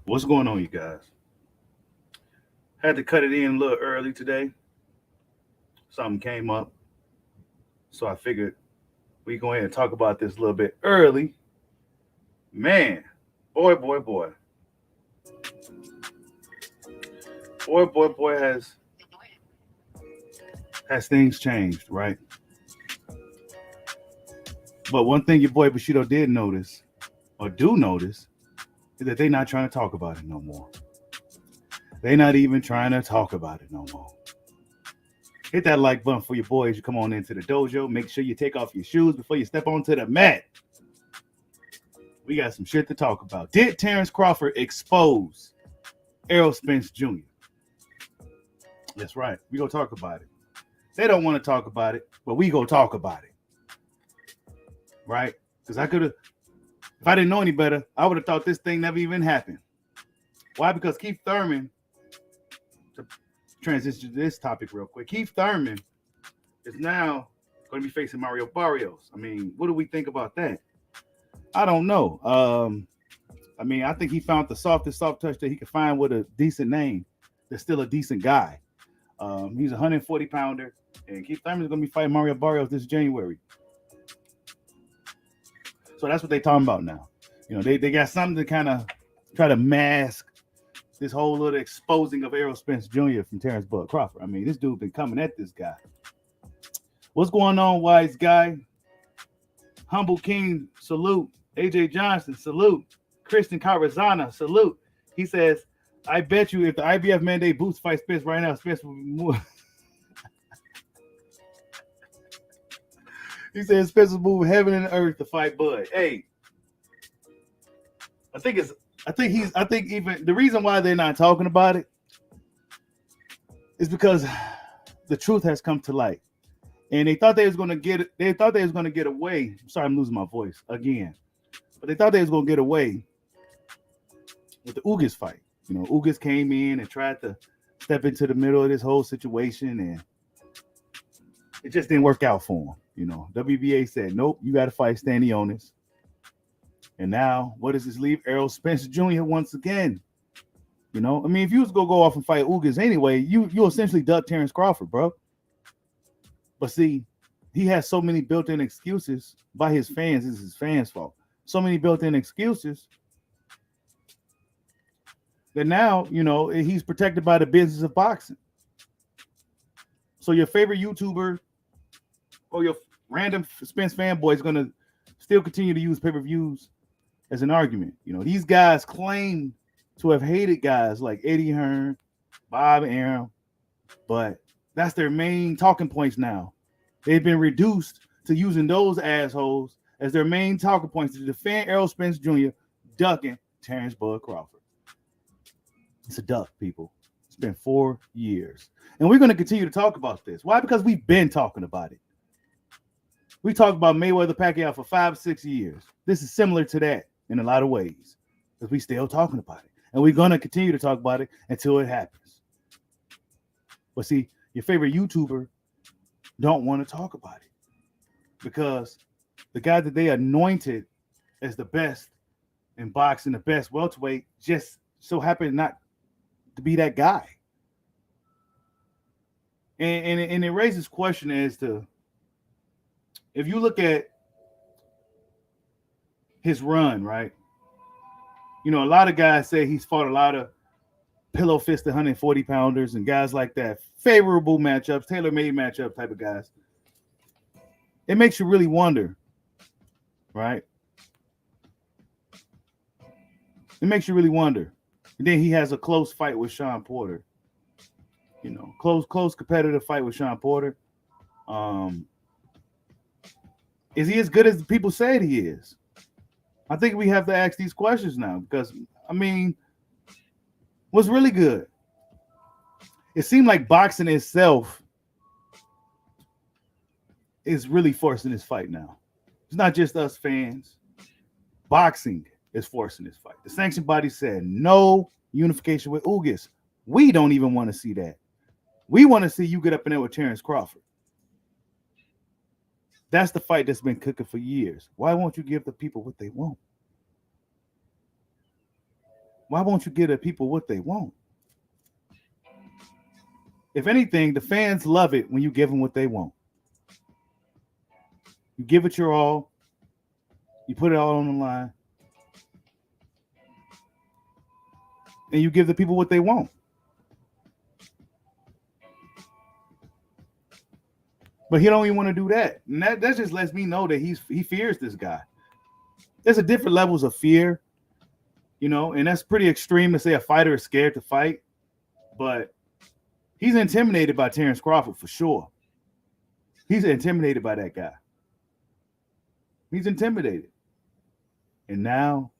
What's going on, you guys? Had to cut it in a little early today. Something came up, so I figured we go ahead and talk about this a little bit early. Man, boy, boy, boy, boy, has things changed, right? But one thing your boy Bushido did notice, or do notice, is that they not trying to talk about it no more. They not even trying to talk about it no more. Hit that like button for your boys. You come on into the dojo. Make sure you take off your shoes before you step onto the mat. We got some shit to talk about. Did Terence Crawford expose Errol Spence Jr.? That's right. We gonna talk about it. They don't want to talk about it, but we gonna talk about it. Right? Because I could have, if I didn't know any better, I would have thought this thing never even happened. Why? Because Keith Thurman, to transition to this topic real quick, Keith Thurman is now going to be facing Mario Barrios. I mean, what do we think about that? I don't know. I think he found the softest soft touch that he could find with a decent name. That's still a decent guy. He's a 140 pounder, and Keith Thurman is going to be fighting Mario Barrios this January. So that's what they're talking about now. You know, they got something to kind of try to mask this whole little exposing of Errol Spence Jr. from Terence Bud Crawford. I mean, this dude been coming at this guy. What's going on, wise guy? Humble King, salute. AJ Johnson, salute. Christian Carazana, salute. He says, I bet you if the IBF mandate Boots fight Spence right now, Spence will be more. He says Spence will move heaven and earth to fight Bud. Hey, I think even the reason why they're not talking about it is because the truth has come to light. And they thought they was gonna get away. Sorry, I'm losing my voice again. But they thought they was gonna get away with the Ugas fight. You know, Ugas came in and tried to step into the middle of this whole situation, and it just didn't work out for him. You know, WBA said, nope, you got to fight Stanionis. And now, what does this leave? Errol Spence Jr. once again. You know, I mean, if you was going to go off and fight Ugas anyway, you essentially duck Terence Crawford, bro. But see, he has so many built-in excuses by his fans. It's his fans' fault. So many built-in excuses that now, you know, he's protected by the business of boxing. So your favorite YouTuber or your random Spence fanboy is going to still continue to use pay-per-views as an argument. You know, these guys claim to have hated guys like Eddie Hearn, Bob Arum, but that's their main talking points now. They've been reduced to using those assholes as their main talking points to defend Errol Spence Jr. ducking Terence Bud Crawford. It's a duck, people. It's been 4 years. And we're going to continue to talk about this. Why? Because we've been talking about it. We talked about Mayweather Pacquiao for 5-6 years. This is similar to that in a lot of ways, because we still talking about it. And we're going to continue to talk about it until it happens. But see, your favorite YouTuber don't want to talk about it because the guy that they anointed as the best in boxing, the best welterweight, just so happened not to be that guy. And it raises question as to, if you look at his run, right? You know, a lot of guys say he's fought a lot of pillow fisted 140 pounders and guys like that. Favorable matchups, tailor-made matchup type of guys. It makes you really wonder, right? It makes you really wonder. And then he has a close fight with Sean Porter. You know, close competitive fight with Sean Porter. Is he as good as the people said he is? I think we have to ask these questions now because, I mean, what's really good? It seemed like boxing itself is really forcing this fight now. It's not just us fans. Boxing is forcing this fight. The sanction body said no unification with Ugas. We don't even want to see that. We want to see you get up in there with Terence Crawford. That's the fight that's been cooking for years. Why won't you give the people what they want? Why won't you give the people what they want? If anything, the fans love it when you give them what they want. You give it your all. You put it all on the line. And you give the people what they want. But he don't even want to do that. And that just lets me know that he fears this guy. There's a different levels of fear, and that's pretty extreme to say a fighter is scared to fight. But he's intimidated by Terence Crawford for sure. He's intimidated by that guy. He's intimidated. And now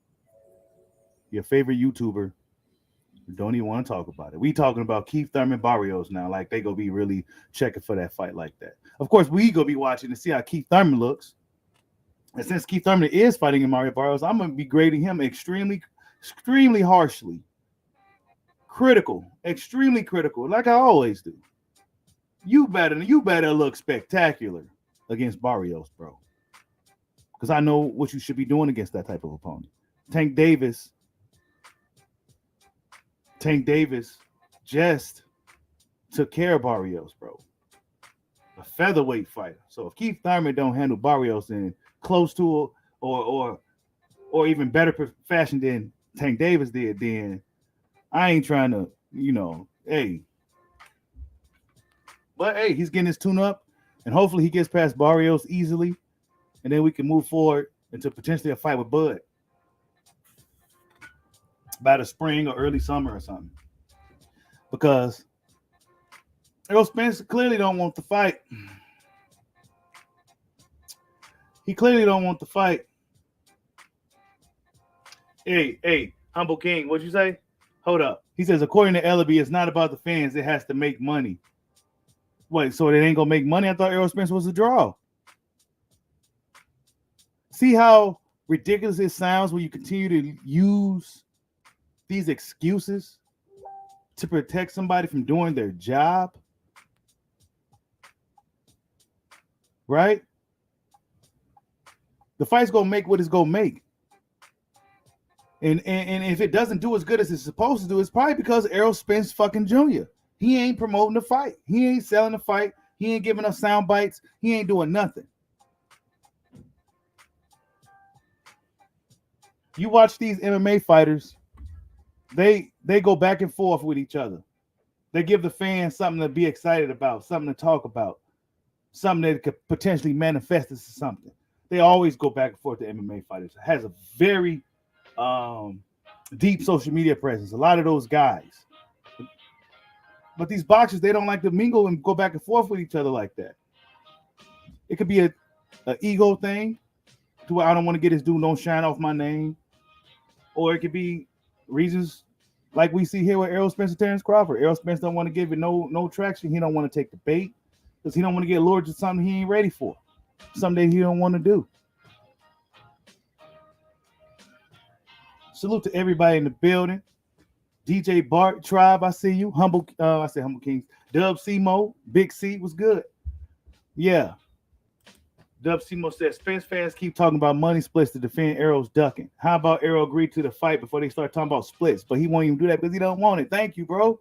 your favorite YouTuber don't even want to talk about it. We talking about Keith Thurman Barrios now, like they gonna be really checking for that fight like that. Of course, we gonna be watching to see how Keith Thurman looks. And since Keith Thurman is fighting in Mario Barrios, I'm gonna be grading him extremely harshly. Extremely critical, like I always do. You better look spectacular against Barrios, bro. Because I know what you should be doing against that type of opponent. Tank Davis just took care of Barrios, bro. A featherweight fighter. So if Keith Thurman don't handle Barrios in close to or even better fashion than Tank Davis did, then I ain't trying to, hey. But hey, he's getting his tune up, and hopefully he gets past Barrios easily, and then we can move forward into potentially a fight with Bud by the spring or early summer or something. Because Errol Spence clearly don't want the fight. He clearly don't want the fight. Hey, Humble King, what'd you say? Hold up. He says, according to Ldbc, it's not about the fans. It has to make money. Wait, so it ain't going to make money? I thought Errol Spence was a draw. See how ridiculous it sounds when you continue to use these excuses to protect somebody from doing their job? Right? The fight's going to make what it's going to make. And if it doesn't do as good as it's supposed to do, it's probably because Errol Spence fucking Jr. He ain't promoting the fight. He ain't selling the fight. He ain't giving us sound bites. He ain't doing nothing. You watch these MMA fighters, they go back and forth with each other. They give the fans something to be excited about, something to talk about, something that could potentially manifest as something. They always go back and forth to MMA fighters. It has a very deep social media presence. A lot of those guys. But these boxers, they don't like to mingle and go back and forth with each other like that. It could be an ego thing to where I don't want to get this dude, don't shine off my name. Or it could be reasons like we see here with Errol Spence and Terence Crawford. Errol Spence don't want to give it no traction. He don't want to take the bait because he don't want to get lured to something he ain't ready for. Something he don't want to do. Salute to everybody in the building. DJ Bart Tribe, I see you. Humble Kings. Dub C-Mo, Big C was good. Yeah. Dub C-Mo said, Spence fans keep talking about money splits to defend Errol's ducking. How about Errol agree to the fight before they start talking about splits? But he won't even do that because he don't want it. Thank you, bro.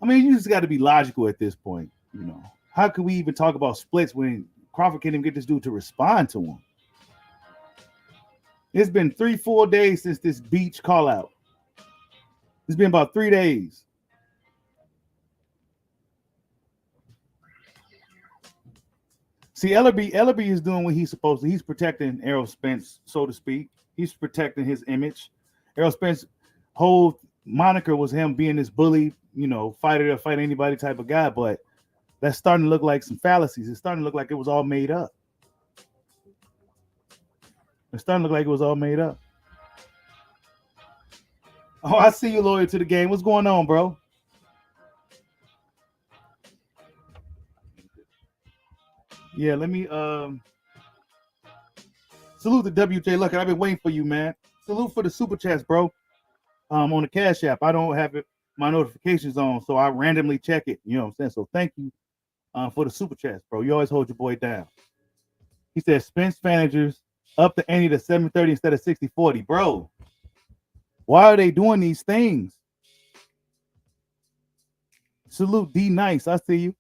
I mean, you just got to be logical at this point. How could we even talk about splits when Crawford can't even get this dude to respond to him? It's been 3 full days since this beach call out. It's been about 3 days. See, Ldbc is doing what he's supposed to. He's protecting Errol Spence, so to speak. He's protecting his image. Errol Spence's whole moniker was him being this bully, fighter to fight anybody type of guy. But that's starting to look like some fallacies. It's starting to look like it was all made up. Oh, I see you loyal to the game. What's going on, bro? Yeah, let me salute the WJ Luck. I've been waiting for you, man. Salute for the super chats, bro. On the Cash App. I don't have my notifications on, so I randomly check it. You know what I'm saying? So thank you for the super chats, bro. You always hold your boy down. He said Spence managers up the ante to 730 instead of 60-40. Bro, Why are they doing these things? Salute D Nice. I see you.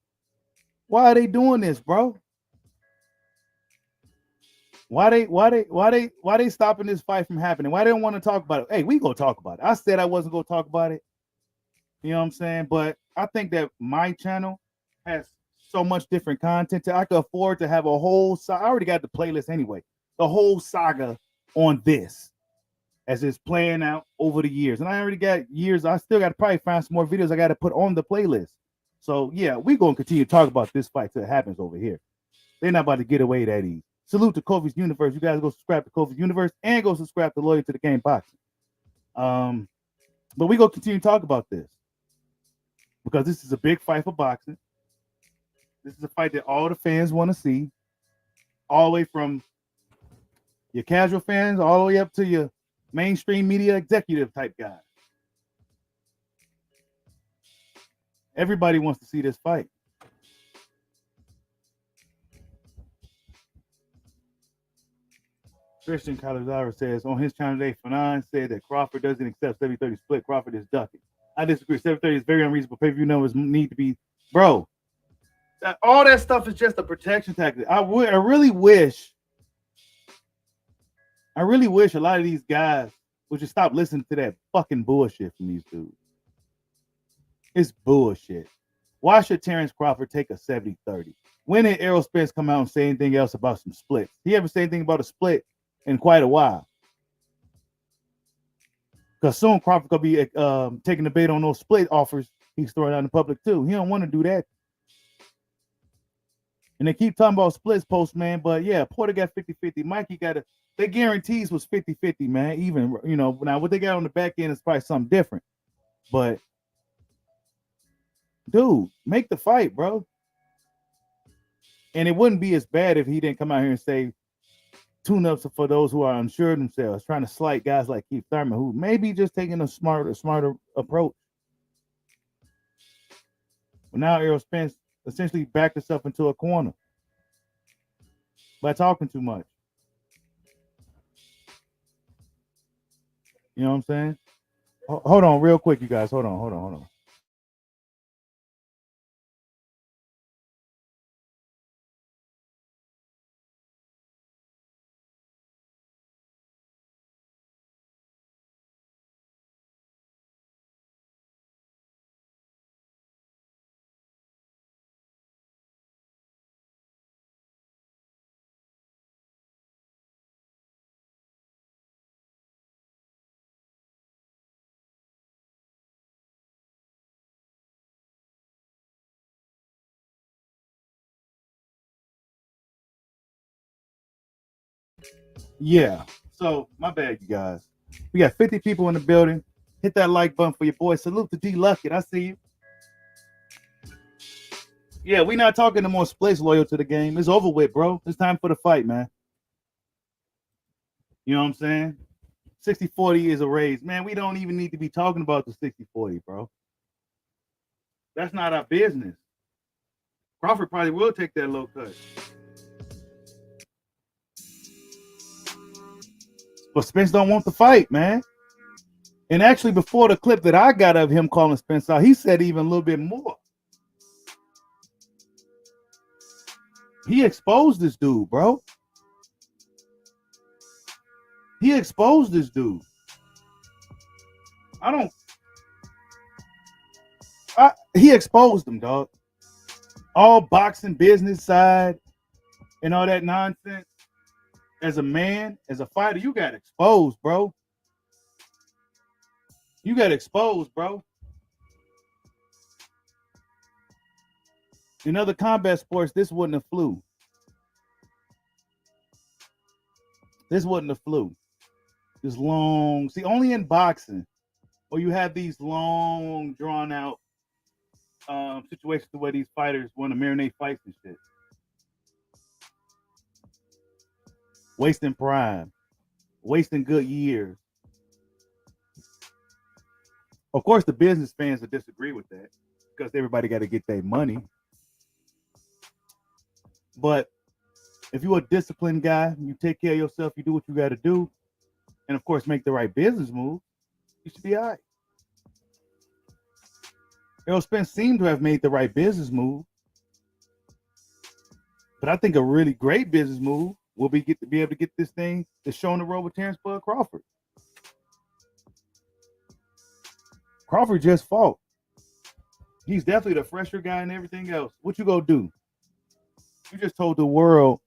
Why are they doing this, bro? Why they stopping this fight from happening? Why they don't want to talk about it? Hey, we gonna talk about it. I said I wasn't gonna talk about it. You know what I'm saying? But I think that my channel has so much different content that I could afford to have a whole I already got the playlist anyway. The whole saga on this as it's playing out over the years. And I already got years. I still got to probably find some more videos I got to put on the playlist. So yeah, we're gonna continue to talk about this fight till it happens over here. They're not about to get away that easy. Salute to Kofi's Universe. You guys go subscribe to Kofi's Universe and go subscribe to Loyal to the Game Boxing. But we gonna continue to talk about this because this is a big fight for boxing. This is a fight that all the fans want to see, all the way from your casual fans all the way up to your mainstream media executive type guys. Everybody wants to see this fight. Christian Calazara says on his channel today, Fanon said that Crawford doesn't accept 70-30 split. Crawford is ducking. I disagree. 70-30 is very unreasonable. Pay-per-view numbers need to be, bro. All that stuff is just a protection tactic. I really wish a lot of these guys would just stop listening to that fucking bullshit from these dudes. It's bullshit. Why should Terence Crawford take a 70-30? When did Errol Spence come out and say anything else about some splits? He ever say anything about a split in quite a while? Because soon Crawford could be taking the bait on those split offers he's throwing out in the public too. He don't want to do that. And they keep talking about splits post, man. But yeah, Porter got 50-50. Mikey got it. Their guarantees was 50-50, man. Even, you know, now what they got on the back end is probably something different. But dude, make the fight, bro. And it wouldn't be as bad if he didn't come out here and say tune-ups for those who are unsure of themselves, trying to slight guys like Keith Thurman, who may be just taking a smarter approach. But now Errol Spence essentially backed himself into a corner by talking too much. You know what I'm saying? Hold on real quick, you guys. Hold on. Yeah. So my bad, you guys. We got 50 people in the building. Hit that like button for your boy. Salute to D Luckett. I see you. Yeah, we not talking no more splits loyal to the game. It's over with, bro. It's time for the fight, man. You know what I'm saying? 60-40 is a raise. Man, we don't even need to be talking about the 60-40, bro. That's not our business. Crawford probably will take that low cut. But Spence don't want the fight, man. And actually, before the clip that I got of him calling Spence out, he said even a little bit more. He exposed this dude, bro. He exposed this dude. He exposed him, dog. All boxing business side and all that nonsense. As a man, as a fighter, you got exposed, bro. You got exposed, bro. In other combat sports, this wouldn't have flew. This wasn't a flu. This long, see, only in boxing, or you have these long, drawn out situations where these fighters want to marinate fights and shit. Wasting prime, wasting good years. Of course, the business fans will disagree with that because everybody got to get their money. But if you're a disciplined guy, you take care of yourself, you do what you got to do, and of course, make the right business move. You should be all right. Errol Spence seemed to have made the right business move. But I think a really great business move will be able to get this thing to show on the road with Terence Bud Crawford. Crawford just fought. He's definitely the fresher guy and everything else. What you gonna do? You just told the world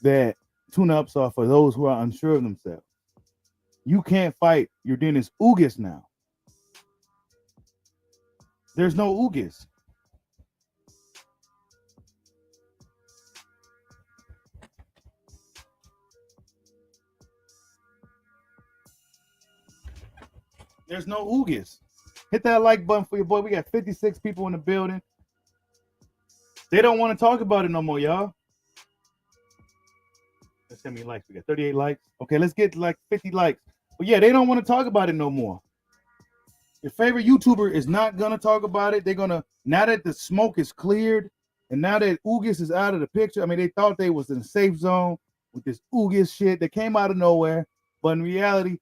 that tune-ups are for those who are unsure of themselves. You can't fight your Dennis Ugas now. There's no Ugas. There's no Ugas. Hit that like button for your boy. We got 56 people in the building. They don't want to talk about it no more, y'all. Let's see how many likes we got. 38 likes. Okay, let's get like 50 likes. But yeah, they don't want to talk about it no more. Your favorite YouTuber is not gonna talk about it. They're gonna, now that the smoke is cleared and now that Ugas is out of the picture. I mean, they thought they was in a safe zone with this Ugas shit that came out of nowhere. But in reality,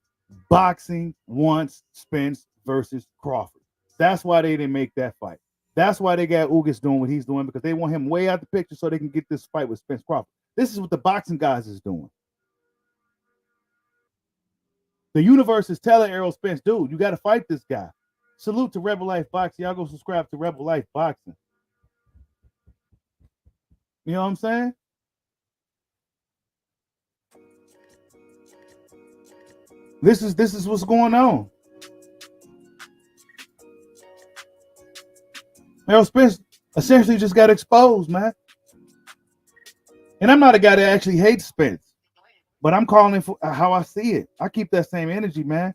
boxing wants Spence versus Crawford. That's why they didn't make that fight. That's why they got Ugas doing what he's doing, because they want him way out the picture so they can get this fight with Spence Crawford. This is what the boxing guys is doing. The universe is telling Errol Spence, dude, you got to fight this guy. Salute to Rebel Life Boxing. Y'all go subscribe to Rebel Life Boxing. You know what I'm saying? This is what's going on. Errol Spence essentially just got exposed, man. And I'm not a guy that actually hates Spence, but I'm calling it for how I see it. I keep that same energy, man.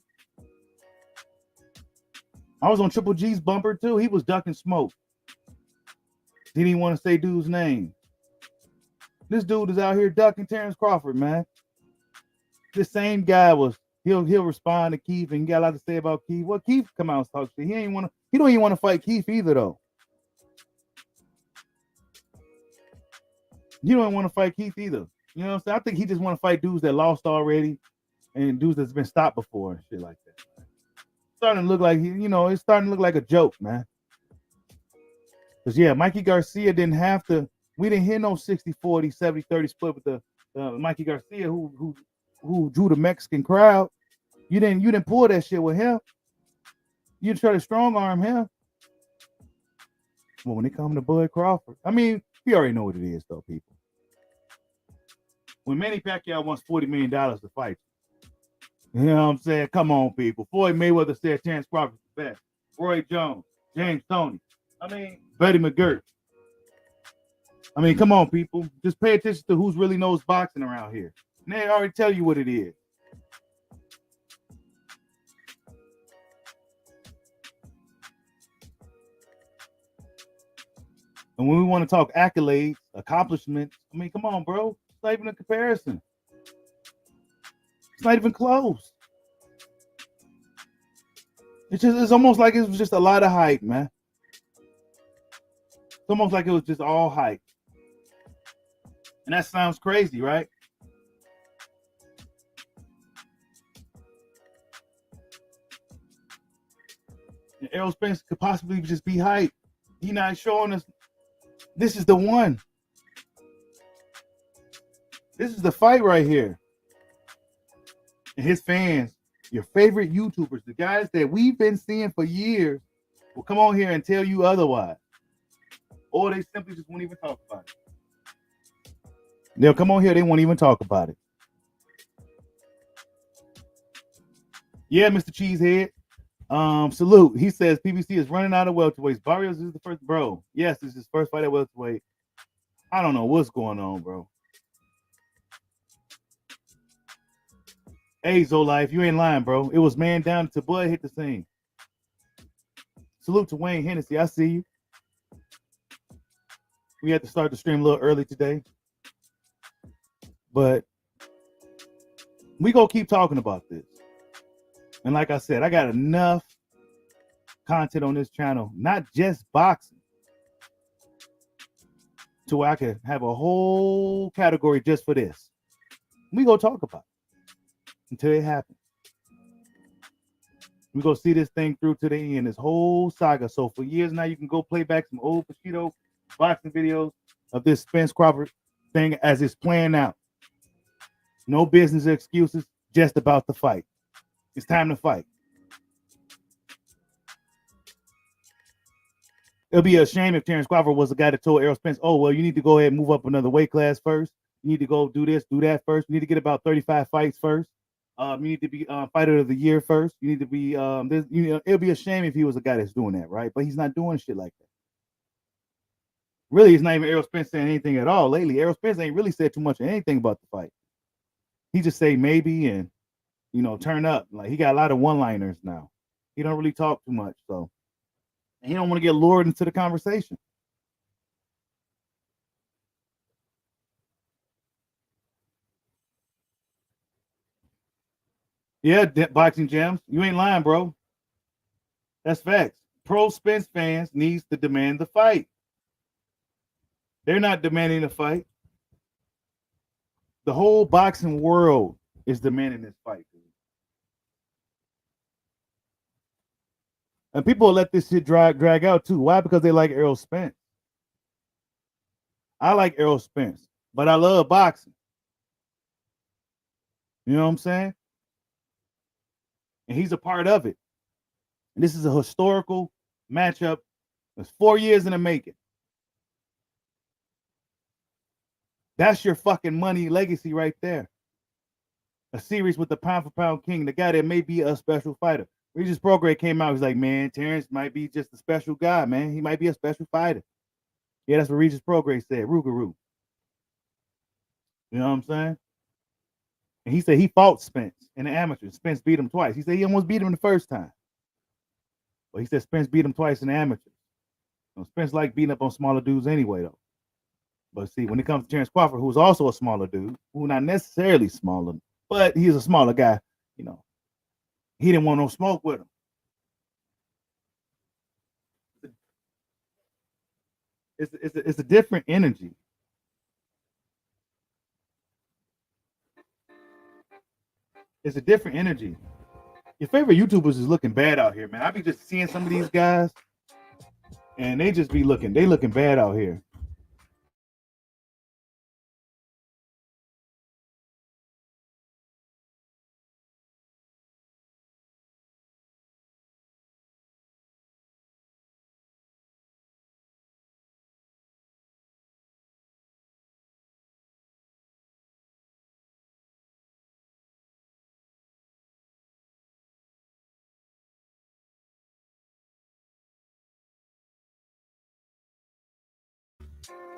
I was on Triple G's bumper too. He was ducking smoke. Didn't even want to say dude's name. This dude is out here ducking Terence Crawford, man. This same guy was, he'll respond to Keith, and he got a lot to say about Keith. Well, Keith come out and talk shit. He don't even want to fight Keith either, though. You don't want to fight Keith either. You know what I'm saying? I think he just want to fight dudes that lost already and dudes that's been stopped before and shit like that. Starting to look like it's starting to look like a joke, man. Because yeah, Mikey Garcia didn't have to. We didn't hear no 60-40, 70-30 split with the Mikey Garcia who drew the Mexican crowd. You didn't pull that shit with him. You try to strong arm him. Well, when it comes to Bud Crawford, I mean, we already know what it is, though, people. When Manny Pacquiao wants $40 million to fight, you know what I'm saying? Come on, people. Floyd Mayweather said Terence Crawford is the best. Roy Jones, James Toney. I mean, Buddy McGirt. I mean, come on, people. Just pay attention to who's really knows boxing around here. And they already tell you what it is. And when we want to talk accolades, accomplishments, I mean, come on, bro. It's not even a comparison. It's not even close. It's almost like it was just a lot of hype, man. It's almost like it was just all hype. And that sounds crazy, right? And Errol Spence could possibly just be hype. He's not showing us this is the one. This is the fight right here. And his fans, your favorite YouTubers, the guys that we've been seeing for years, will come on here and tell you otherwise. Or they simply just won't even talk about it. They'll come on here, they won't even talk about it. Yeah, Mr. Cheesehead. Salute. He says PBC is running out of welterweights. Barrios is the first, bro. Yes, this is his first fight at welterweight. I don't know what's going on, bro. Hey, Zolife, you ain't lying, bro. It was man down to Bud hit the scene. Salute to Wayne Hennessy. I see you. We had to start the stream a little early today. But we gonna keep talking about this. And like I said, I got enough content on this channel, not just boxing, to where I can have a whole category just for this. We gonna talk about it until it happens. We go see this thing through to the end, this whole saga. So for years now, you can go play back some old Bushido boxing videos of this Spence Crawford thing as it's playing out. No business excuses, just about the fight. It's time to fight. It'll be a shame if Terence Crawford was the guy that told Errol Spence, oh, well, you need to go ahead and move up another weight class first. You need to go do this, do that first. You need to get about 35 fights first. You need to be fighter of the year first. You need to be it'll be a shame if he was a guy that's doing that, right? But he's not doing shit like that. Really, it's not even Errol Spence saying anything at all lately. Errol Spence ain't really said too much of anything about the fight. He just say maybe and turn up. Like he got a lot of one-liners now. He don't really talk too much, so he don't want to get lured into the conversation. Yeah, boxing gems. You ain't lying, bro. That's facts. Pro Spence fans needs to demand the fight. They're not demanding the fight. The whole boxing world is demanding this fight. And people let this shit drag out too. Why? Because they like Errol Spence. I like Errol Spence, but I love boxing. You know what I'm saying? And he's a part of it. And this is a historical matchup. It's 4 years in the making. That's your fucking money legacy right there. A series with the pound for pound king, the guy that may be a special fighter. Regis Prograis came out. He's like, man, Terence might be just a special guy, man. He might be a special fighter. Yeah, that's what Regis Prograis said. Rougarou. You know what I'm saying? And he said he fought Spence in the amateurs. Spence beat him twice. He said he almost beat him the first time. But he said Spence beat him twice in the amateurs. Spence like beating up on smaller dudes anyway, though. But see, when it comes to Terence Crawford, who's also a smaller dude, who not necessarily smaller, but he's a smaller guy, he didn't want no smoke with him. It's a different energy. It's a different energy. Your favorite YouTubers is looking bad out here, man. I be just seeing some of these guys, and they just be looking bad out here.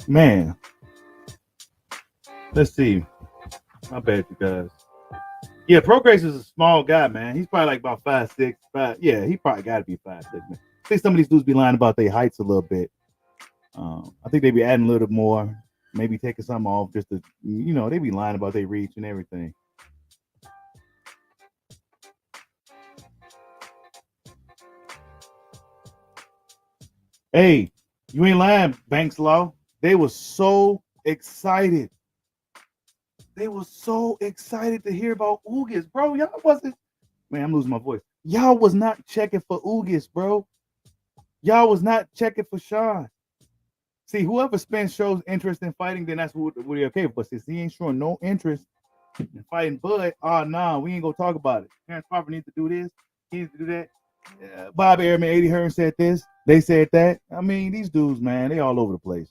Man, let's see. My bad, you guys. Yeah, Prograis is a small guy, man. He's probably like about 5'6", 5. Yeah, he probably got to be 5'6", man. I think some of these dudes be lying about their heights a little bit. I think they be adding a little more, maybe taking something off just to, they be lying about their reach and everything. Hey, you ain't lying, Banks Law. They were so excited. They were so excited to hear about Ugas, bro. Y'all wasn't, man, I'm losing my voice. Y'all was not checking for Ugas, bro. Y'all was not checking for Sean. See, whoever Spence shows interest in fighting, then that's what they're okay. But since he ain't showing no interest in fighting Bud, we ain't gonna talk about it. Terence Crawford needs to do this. He needs to do that. Bob Arum, Eddie Hearn said this. They said that. I mean, these dudes, man, they all over the place.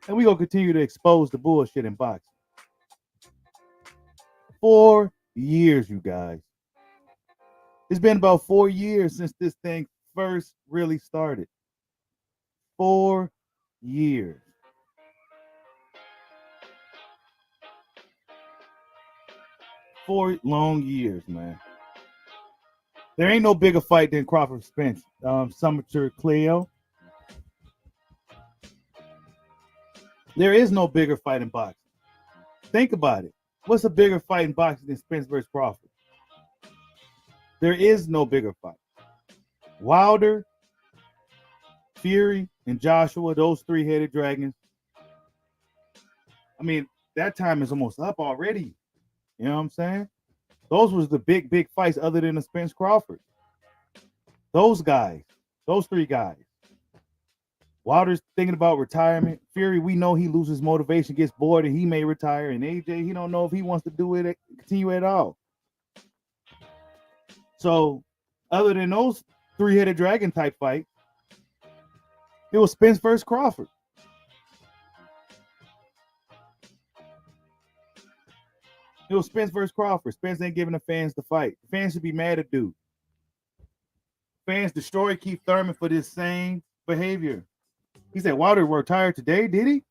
And we gonna continue to expose the bullshit in boxing. 4 years, you guys. It's been about 4 years since this thing first really started. 4 years. 4 long years, man. There ain't no bigger fight than Crawford Spence. Sumter Cleo. There is no bigger fight in boxing. Think about it. What's a bigger fight in boxing than Spence versus Crawford? There is no bigger fight. Wilder, Fury, and Joshua, those three-headed dragons. I mean, that time is almost up already. You know what I'm saying? Those was the big fights other than the Spence Crawford. Those guys, those three guys. Wilder's thinking about retirement. Fury, we know he loses motivation, gets bored, and he may retire. And AJ, he don't know if he wants to do it, continue at all. So, other than those three-headed dragon type fight, it was Spence versus Crawford. It was Spence versus Crawford. Spence ain't giving the fans the fight. The fans should be mad at dude. Fans destroyed Keith Thurman for this same behavior. He said Wilder retired today, did he?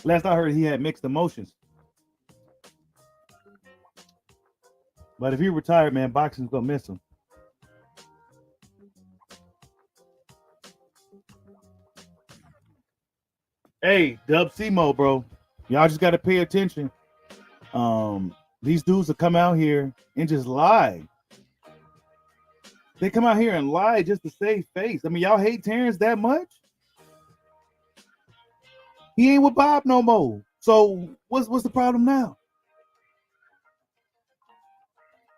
Last I heard, he had mixed emotions. But if he retired, man, boxing's gonna miss him. Hey, Dub Simo, bro. Y'all just gotta pay attention. These dudes will come out here and just lie. They come out here and lie just to save face. I mean, y'all hate Terence that much? He ain't with Bob no more. So what's the problem now?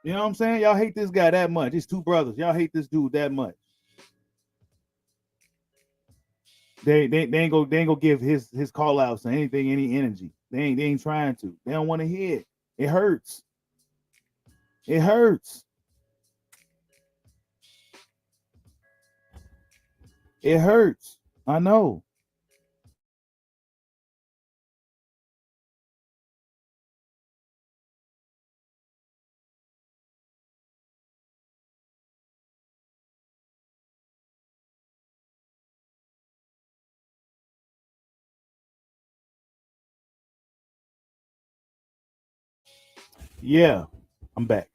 You know what I'm saying? Y'all hate this guy that much. It's two brothers. Y'all hate this dude that much. They ain't gonna give his call outs or anything any energy. They ain't trying to. They don't want to hear it. It hurts. It hurts. It hurts. I know. Yeah, I'm back.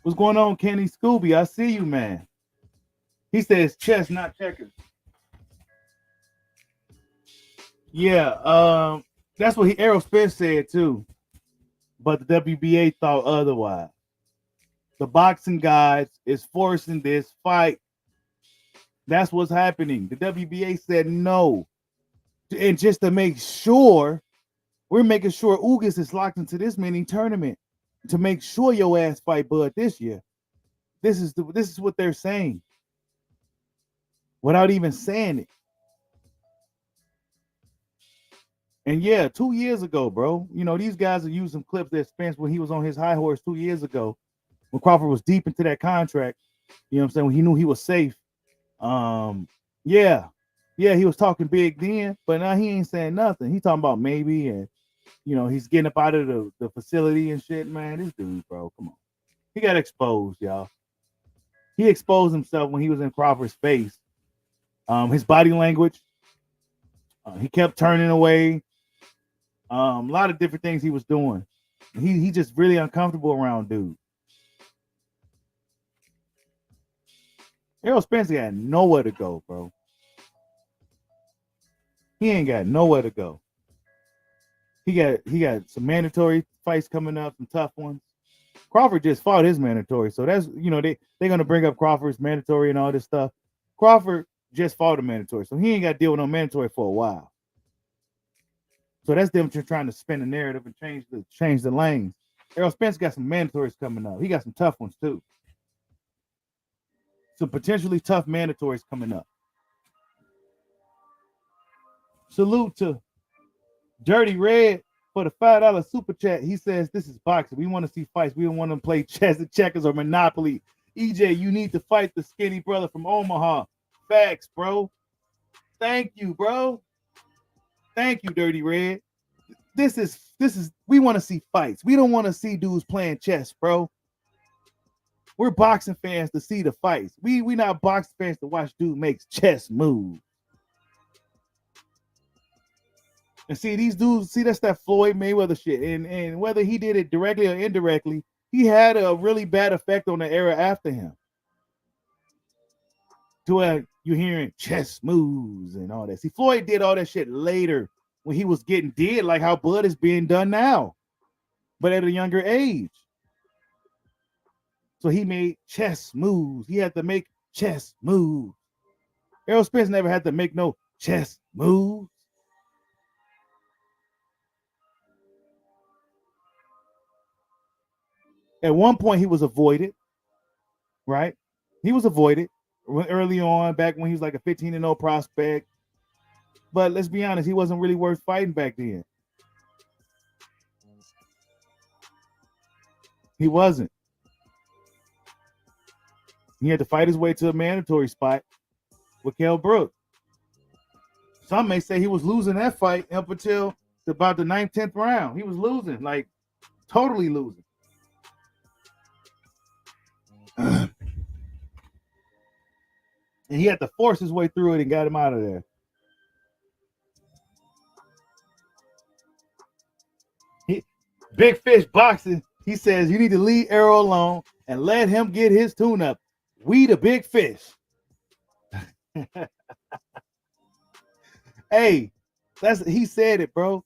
What's going on, Kenny Scooby? I see you, man. He says chess, not checkers. Yeah, that's what Errol Spence said too. But the WBA thought otherwise. The boxing guys is forcing this fight. That's what's happening. The WBA said no. And just to make sure, we're making sure Ugas is locked into this mini tournament to make sure your ass fight Bud this year. This is what they're saying without even saying it. And yeah, 2 years ago, bro, you know, these guys are using clips that Spence when he was on his high horse 2 years ago, when Crawford was deep into that contract, you know what I'm saying, when he knew he was safe. Yeah, he was talking big then, but now he ain't saying nothing. He talking about maybe, and you know, he's getting up out of the facility and shit, man. This dude, bro, come on. He got exposed, y'all. He exposed himself when he was in Crawford's face. His body language, he kept turning away. A lot of different things he was doing. He just really uncomfortable around dude. Errol Spence got nowhere to go, bro. He ain't got nowhere to go. He got some mandatory fights coming up, some tough ones. Crawford just fought his mandatory, so that's, you know, they're gonna bring up Crawford's mandatory and all this stuff. Crawford just fought a mandatory, so he ain't got to deal with no mandatory for a while. So that's them just trying to spin the narrative and change the lanes. Errol Spence got some mandatories coming up. He got some tough ones too. Some potentially tough mandatories coming up. Salute to Dirty Red for the $5 super chat. He says, this is boxing. We want to see fights. We don't want to play chess and checkers or Monopoly. EJ, you need to fight the skinny brother from Omaha. Facts, bro. Thank you, bro. Thank you, Dirty Red. This is we want to see fights. We don't want to see dudes playing chess, bro. We're boxing fans to see the fights. We not boxing fans to watch dude makes chess moves. And see, these dudes, see, that's that Floyd Mayweather shit. And whether he did it directly or indirectly, he had a really bad effect on the era after him. To where you're hearing chess moves and all that. See, Floyd did all that shit later when he was getting dead, like how Bud is being done now, but at a younger age. So he made chess moves. He had to make chess moves. Errol Spence never had to make no chess moves. At one point, he was avoided, right? He was avoided early on, back when he was like a 15-0 prospect. But let's be honest, he wasn't really worth fighting back then. He wasn't. He had to fight his way to a mandatory spot with Kell Brook. Some may say he was losing that fight up until about the 9th, 10th round. He was losing, like totally losing. And he had to force his way through it and got him out of there. Big Fish Boxing, he says you need to leave Errol alone and let him get his tune-up. We the big fish. Hey, he said it, bro.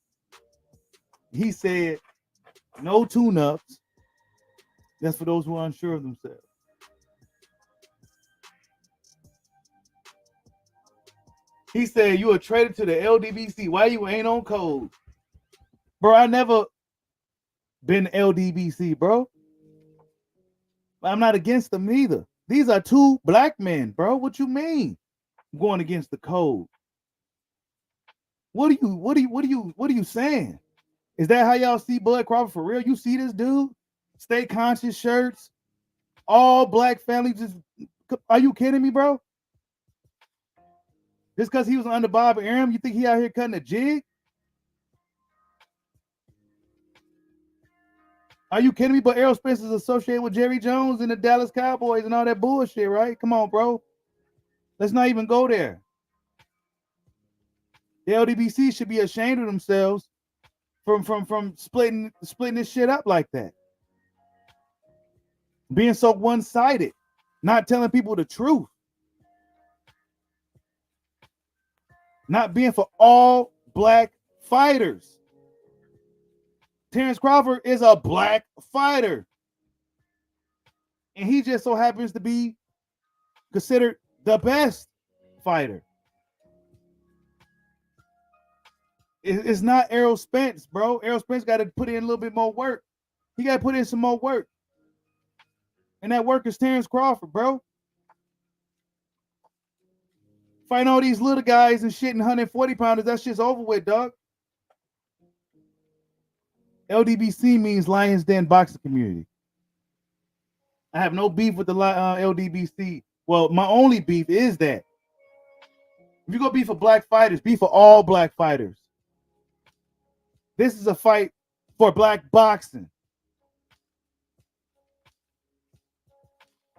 He said no tune-ups. That's for those who are unsure of themselves. He said you are traded to the Ldbc. Why you ain't on code? Bro, I never been Ldbc, bro. I'm not against them either. These are two black men, bro. What you mean? Going against the code. What are you saying? Is that how y'all see Bud Crawford for real? You see this dude? Stay conscious shirts, all black family. Just, are you kidding me, bro? Just because he was under Bob Arum, you think he out here cutting a jig? Are you kidding me? But Errol Spence is associated with Jerry Jones and the Dallas Cowboys and all that bullshit, right? Come on, bro. Let's not even go there. The Ldbc should be ashamed of themselves from splitting this shit up like that. Being so one-sided, not telling people the truth. Not being for all black fighters. Terence Crawford is a black fighter. And he just so happens to be considered the best fighter. It's not Errol Spence, bro. Errol Spence got to put in a little bit more work. He got to put in some more work. And that work is Terence Crawford, bro. Fighting all these little guys and shit and 140 pounders, that shit's over with, dog. Ldbc means Lions Den Boxing Community. I have no beef with the Ldbc. Well, my only beef is that if you go beef for black fighters, beef for all black fighters. This is a fight for black boxing.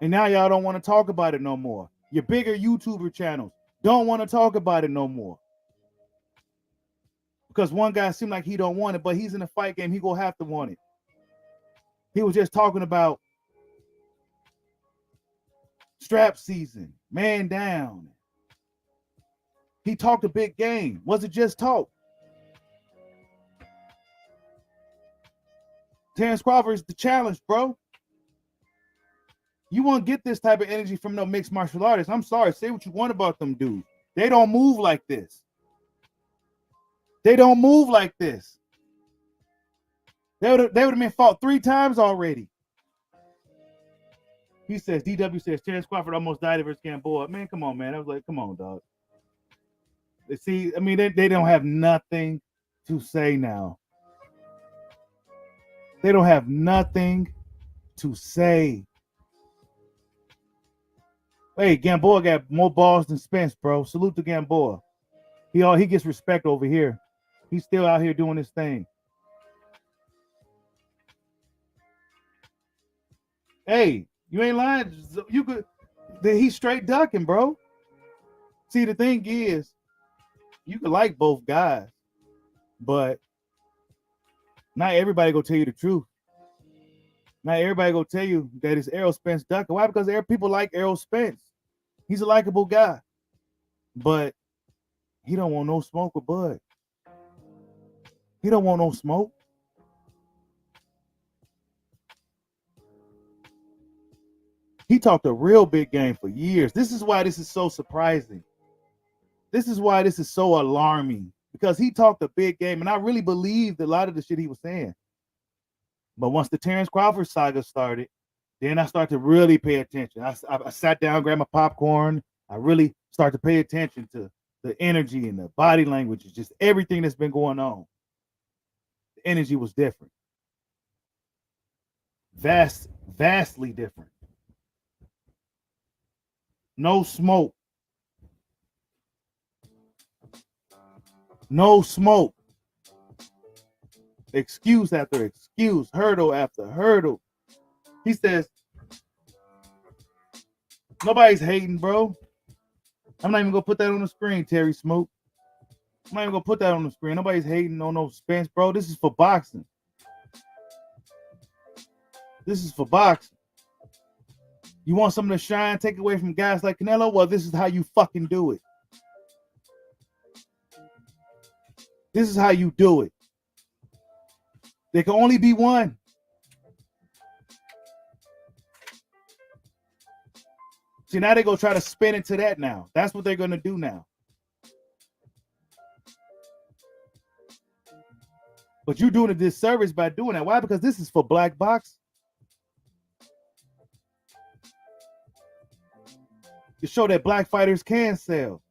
And now y'all don't want to talk about it no more. Your bigger YouTuber channels don't want to talk about it no more. Because one guy seemed like he don't want it, but he's in a fight game. He gonna have to want it. He was just talking about strap season, man down. He talked a big game. Was it just talk? Terence Crawford is the challenge, bro. You won't get this type of energy from no mixed martial artists. I'm sorry. Say what you want about them dudes. They don't move like this. They don't move like this. They would have been fought 3 times already. He says, DW says, Terence Crawford almost died versus Gamboa. Man, come on, man. I was like, come on, dog. See, I mean, they don't have nothing to say now. They don't have nothing to say. Hey, Gamboa got more balls than Spence, bro. Salute to Gamboa. He gets respect over here. He's still out here doing his thing. Hey, you ain't lying. You could. He's straight ducking, bro. See, the thing is, you can like both guys, but not everybody gonna tell you the truth. Not everybody gonna tell you that it's Errol Spence ducking. Why? Because people like Errol Spence. He's a likable guy, but he don't want no smoke with Bud. He don't want no smoke. He talked a real big game for years. This is why this is so surprising. This is why this is so alarming, because he talked a big game, and I really believed a lot of the shit he was saying. But once the Terence Crawford saga started, then I started to really pay attention. I sat down, grabbed my popcorn. I really started to pay attention to the energy and the body language, just everything that's been going on. The energy was different. Vastly different. No smoke. No smoke. Excuse after excuse, hurdle after hurdle. He says, nobody's hating, bro. I'm not even gonna put that on the screen, Terry Smoke. I'm not even gonna put that on the screen. Nobody's hating on no Spence, bro. This is for boxing. This is for boxing. You want something to shine, take away from guys like Canelo? Well, this is how you fucking do it. This is how you do it. There can only be one. See, now they're going to try to spin into that now. That's what they're going to do now. But you're doing a disservice by doing that. Why? Because this is for black boxing. To show that black fighters can sell.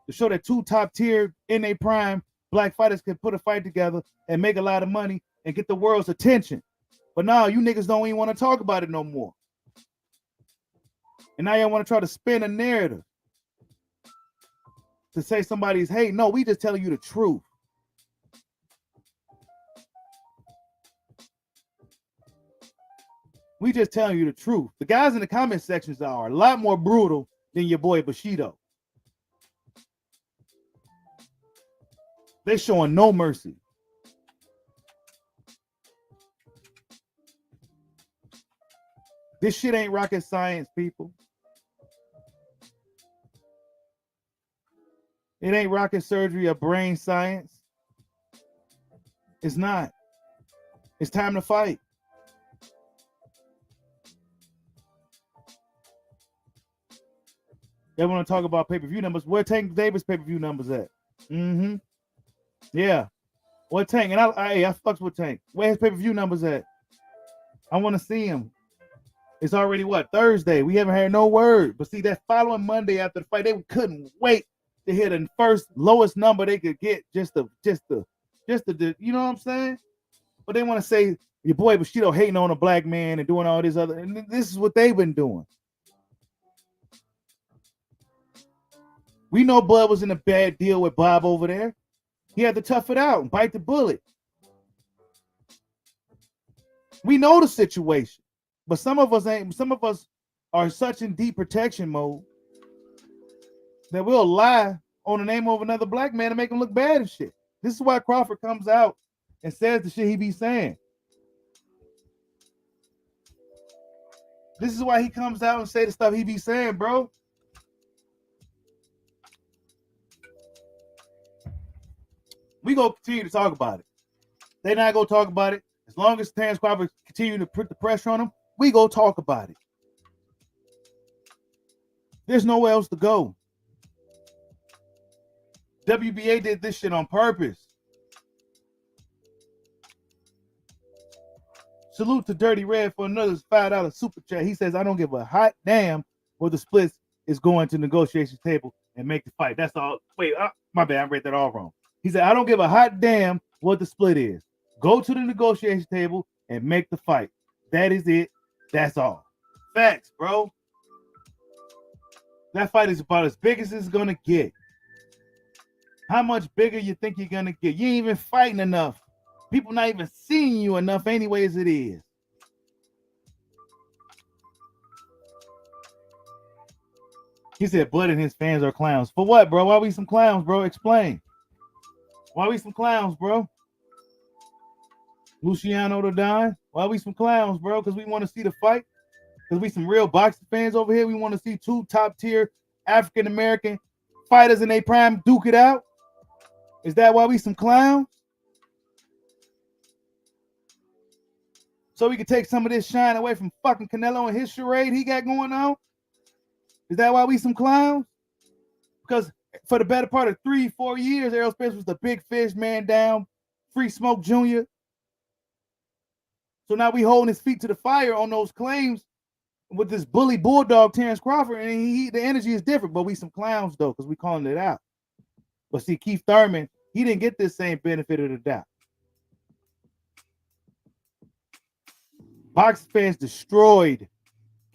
To show that two top tier in their prime black fighters can put a fight together and make a lot of money and get the world's attention. But now you niggas don't even want to talk about it no more. And now y'all want to try to spin a narrative to say somebody's hate. No, we just telling you the truth. We just telling you the truth. The guys in the comment sections are a lot more brutal than your boy Bushido. They're showing no mercy. This shit ain't rocket science, people. It ain't rocket surgery or brain science. It's not. It's time to fight. They want to talk about pay-per-view numbers. Where Tank Davis pay-per-view numbers at? Mm-hmm. Yeah. What Tank? And I fucks with Tank. Where his pay-per-view numbers at? I want to see him. It's already what? Thursday. We haven't heard no word. But see, that following Monday after the fight, they couldn't wait to hit the first lowest number they could get just to you know what I'm saying? But they want to say your boy Bushido hating on a black man and doing all this other, and this is what they've been doing. We know Bud was in a bad deal with Bob over there. He had to tough it out and bite the bullet. We know the situation, but some of us ain't. Some of us are such in deep protection mode that we'll lie on the name of another black man to make him look bad and shit. This is why Crawford comes out and says the shit he be saying. This is why he comes out and say the stuff he be saying, bro. We gonna continue to talk about it. They not gonna talk about it. As long as Terence Crawford continue to put the pressure on him, we go talk about it. There's nowhere else to go. WBA did this shit on purpose. Salute to Dirty Red for another $5 super chat. He says, I don't give a hot damn where the splits is going to negotiation table and make the fight. That's all. Wait, my bad. I read that all wrong. He said, I don't give a hot damn what the split is. Go to the negotiation table and make the fight. That is it. That's all. Facts, bro. That fight is about as big as it's going to get. How much bigger you think you're going to get? You ain't even fighting enough. People not even seeing you enough anyway as it is. He said Bud and his fans are clowns. For what, bro? Why we some clowns, bro? Explain. Why we some clowns, bro? Luciano to Don. Why we some clowns, bro? Because we want to see the fight. Because we some real boxing fans over here. We want to see two top-tier African-American fighters in their prime duke it out. Is that why we some clowns? So we can take some of this shine away from fucking Canelo and his charade he got going on? Is that why we some clowns? Because for the better part of 3-4 years, Errol Spence was the big fish, man down, Free Smoke Jr. So now we holding his feet to the fire on those claims with this bully bulldog Terence Crawford, and the energy is different. But we some clowns though, because we calling it out. But see, Keith Thurman, he didn't get this same benefit of the doubt. Box fans destroyed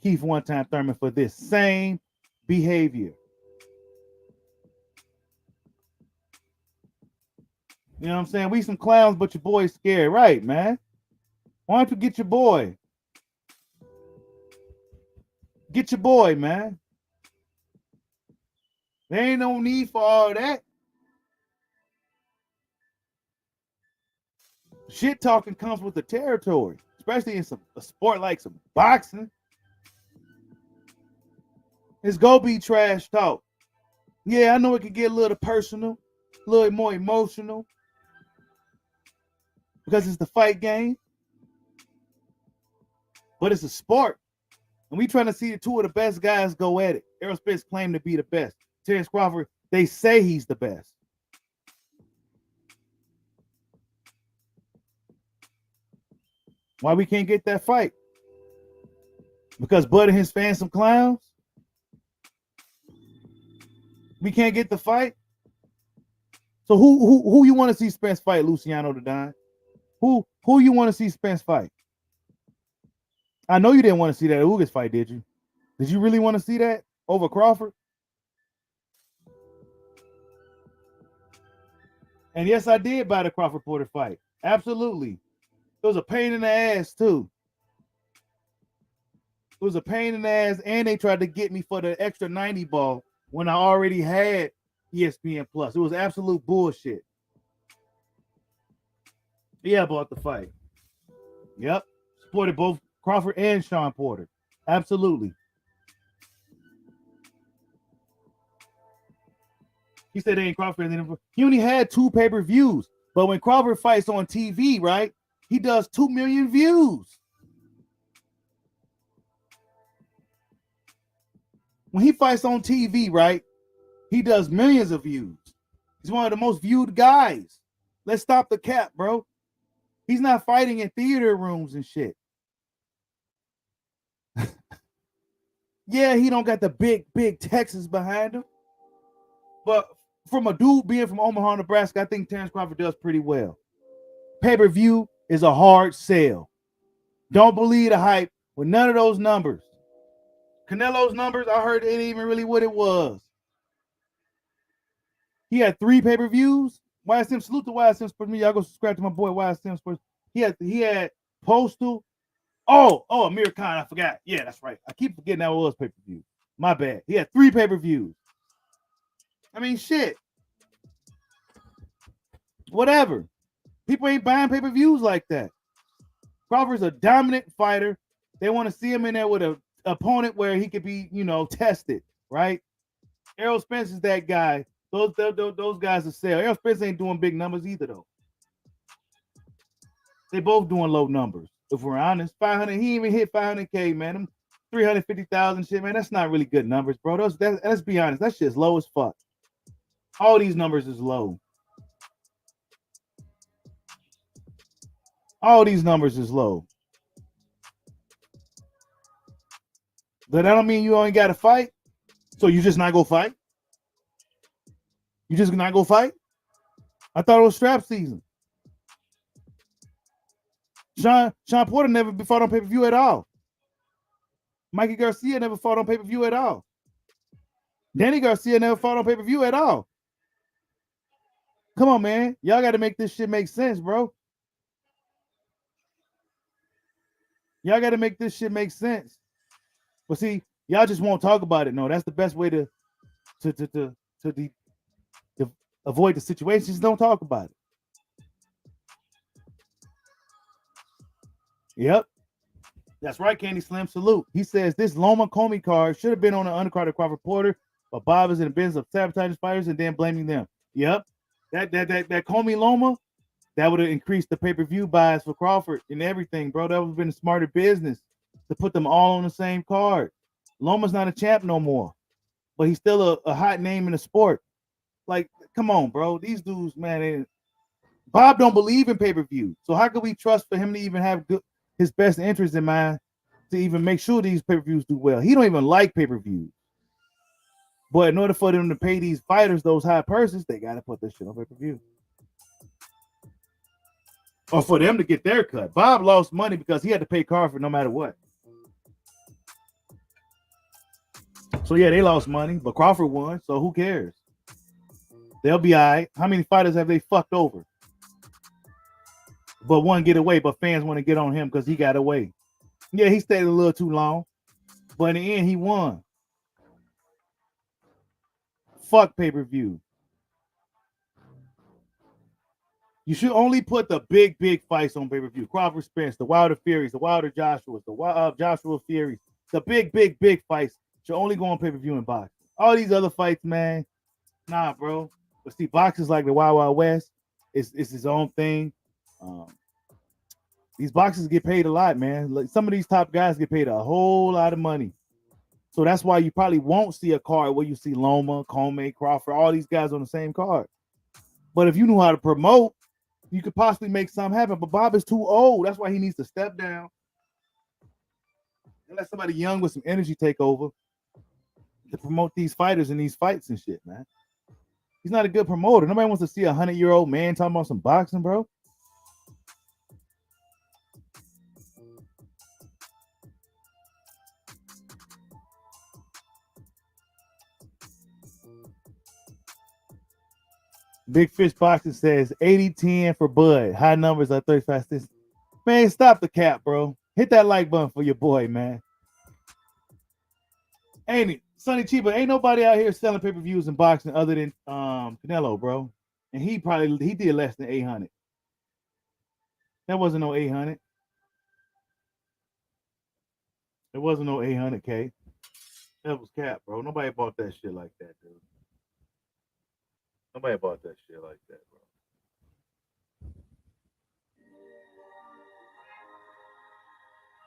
Keith one-time Thurman for this same behavior. You know what I'm saying? We some clowns, but your boy's scared. Right, man. Why don't you get your boy? Get your boy, man. There ain't no need for all that. Shit talking comes with the territory, especially in a sport like some boxing. It's go be trash talk. Yeah, I know it can get a little personal, a little more emotional, because it's the fight game. But it's a sport. And we trying to see the two of the best guys go at it. Errol Spence claimed to be the best. Terence Crawford, they say he's the best. Why we can't get that fight? Because Bud and his fans some clowns? We can't get the fight? So who you want to see Spence fight, Luciano Dadon? Who you want to see Spence fight? I know you didn't want to see that Ugas fight, did you? Did you really want to see that over Crawford? And yes, I did buy the Crawford Porter fight. Absolutely. It was a pain in the ass, too. It was a pain in the ass, and they tried to get me for the extra 90 ball when I already had ESPN Plus. It was absolute bullshit. Yeah, I bought the fight. Yep. Supported both Crawford and Sean Porter. Absolutely. He said they ain't Crawford. He only had 2 pay-per-views. But when Crawford fights on TV, right, he does 2 million views. When he fights on TV, right, he does millions of views. He's one of the most viewed guys. Let's stop the cap, bro. He's not fighting in theater rooms and shit. Yeah, he don't got the big Texas behind him. But from a dude being from Omaha, Nebraska, I think Terence Crawford does pretty well. Pay-per-view is a hard sell. Don't believe the hype with none of those numbers. Canelo's numbers, I heard it ain't even really what it was. He had 3 pay-per-views. YSM, salute to YSM for me. Y'all go subscribe to my boy YSM Sports. He had Postal. Oh, Amir Khan, I forgot. Yeah, that's right. I keep forgetting that was pay-per-view. My bad. He had 3 pay-per-views. I mean, shit. Whatever. People ain't buying pay-per-views like that. Crawford's a dominant fighter. They want to see him in there with an opponent where he could be, tested, right? Errol Spence is that guy. Those guys are sell. Errol Spence ain't doing big numbers either, though. They both doing low numbers. If we're honest, 500, he even hit 500K, man. Them 350,000 shit, man. That's not really good numbers, bro. Let's be honest. That shit's low as fuck. All these numbers is low. All these numbers is low. But that don't mean you only got to fight. So you just not go fight? You just not go fight? I thought it was strap season. Sean Porter never fought on pay-per-view at all. Mikey Garcia never fought on pay-per-view at all. Danny Garcia never fought on pay-per-view at all. Come on, man. Y'all got to make this shit make sense, bro. Y'all got to make this shit make sense. But see, y'all just won't talk about it. No, that's the best way to avoid the situation. Just don't talk about it. Yep. That's right, Candy Slim. Salute. He says this Loma Comey card should have been on the undercard of Crawford Porter, but Bob is in the business of sabotaging fighters and then blaming them. Yep. That Comey Loma, that would have increased the pay-per-view buys for Crawford and everything, bro. That would have been a smarter business to put them all on the same card. Loma's not a champ no more, but he's still a hot name in the sport. Like, come on, bro. These dudes, man, Bob don't believe in pay-per-view. So how could we trust for him to even have his best interest in mind to even make sure these pay-per-views do well. He don't even like pay-per-views. But in order for them to pay these fighters those high purses, they got to put this shit on pay-per-view. Or for them to get their cut. Bob lost money because he had to pay Crawford no matter what. So yeah, they lost money, but Crawford won, so who cares? They'll be all right. How many fighters have they fucked over? But one get away, but fans want to get on him because he got away. Yeah, he stayed a little too long, but in the end, he won. Fuck pay-per-view. You should only put the big fights on pay-per-view. Crawford Spence, the Wilder Furies, the Wilder Joshuas, the Joshua Furies, the big fights should only go on pay-per-view and boxing. All these other fights, man, nah, bro. But see, boxing's like the Wild Wild West. It's his own thing. These boxers get paid a lot, man. Like some of these top guys get paid a whole lot of money. So that's why you probably won't see a card where you see Loma, Comey, Crawford, all these guys on the same card. But if you knew how to promote, you could possibly make something happen. But Bob is too old. That's why he needs to step down and let somebody young with some energy take over to promote these fighters and these fights and shit, man. He's not a good promoter. Nobody wants to see a 100-year-old man talking about some boxing, bro. Big Fish Boxing says 80-10 for Bud. High numbers are 35 cents. Man, stop the cap, bro. Hit that like button for your boy, man. Ain't it? Sonny Chiba, ain't nobody out here selling pay-per-views in boxing other than Canelo, bro. And he did less than 800. That wasn't no 800. It wasn't no 800K. That was cap, bro. Nobody bought that shit like that, dude. Nobody bought that shit like that, bro.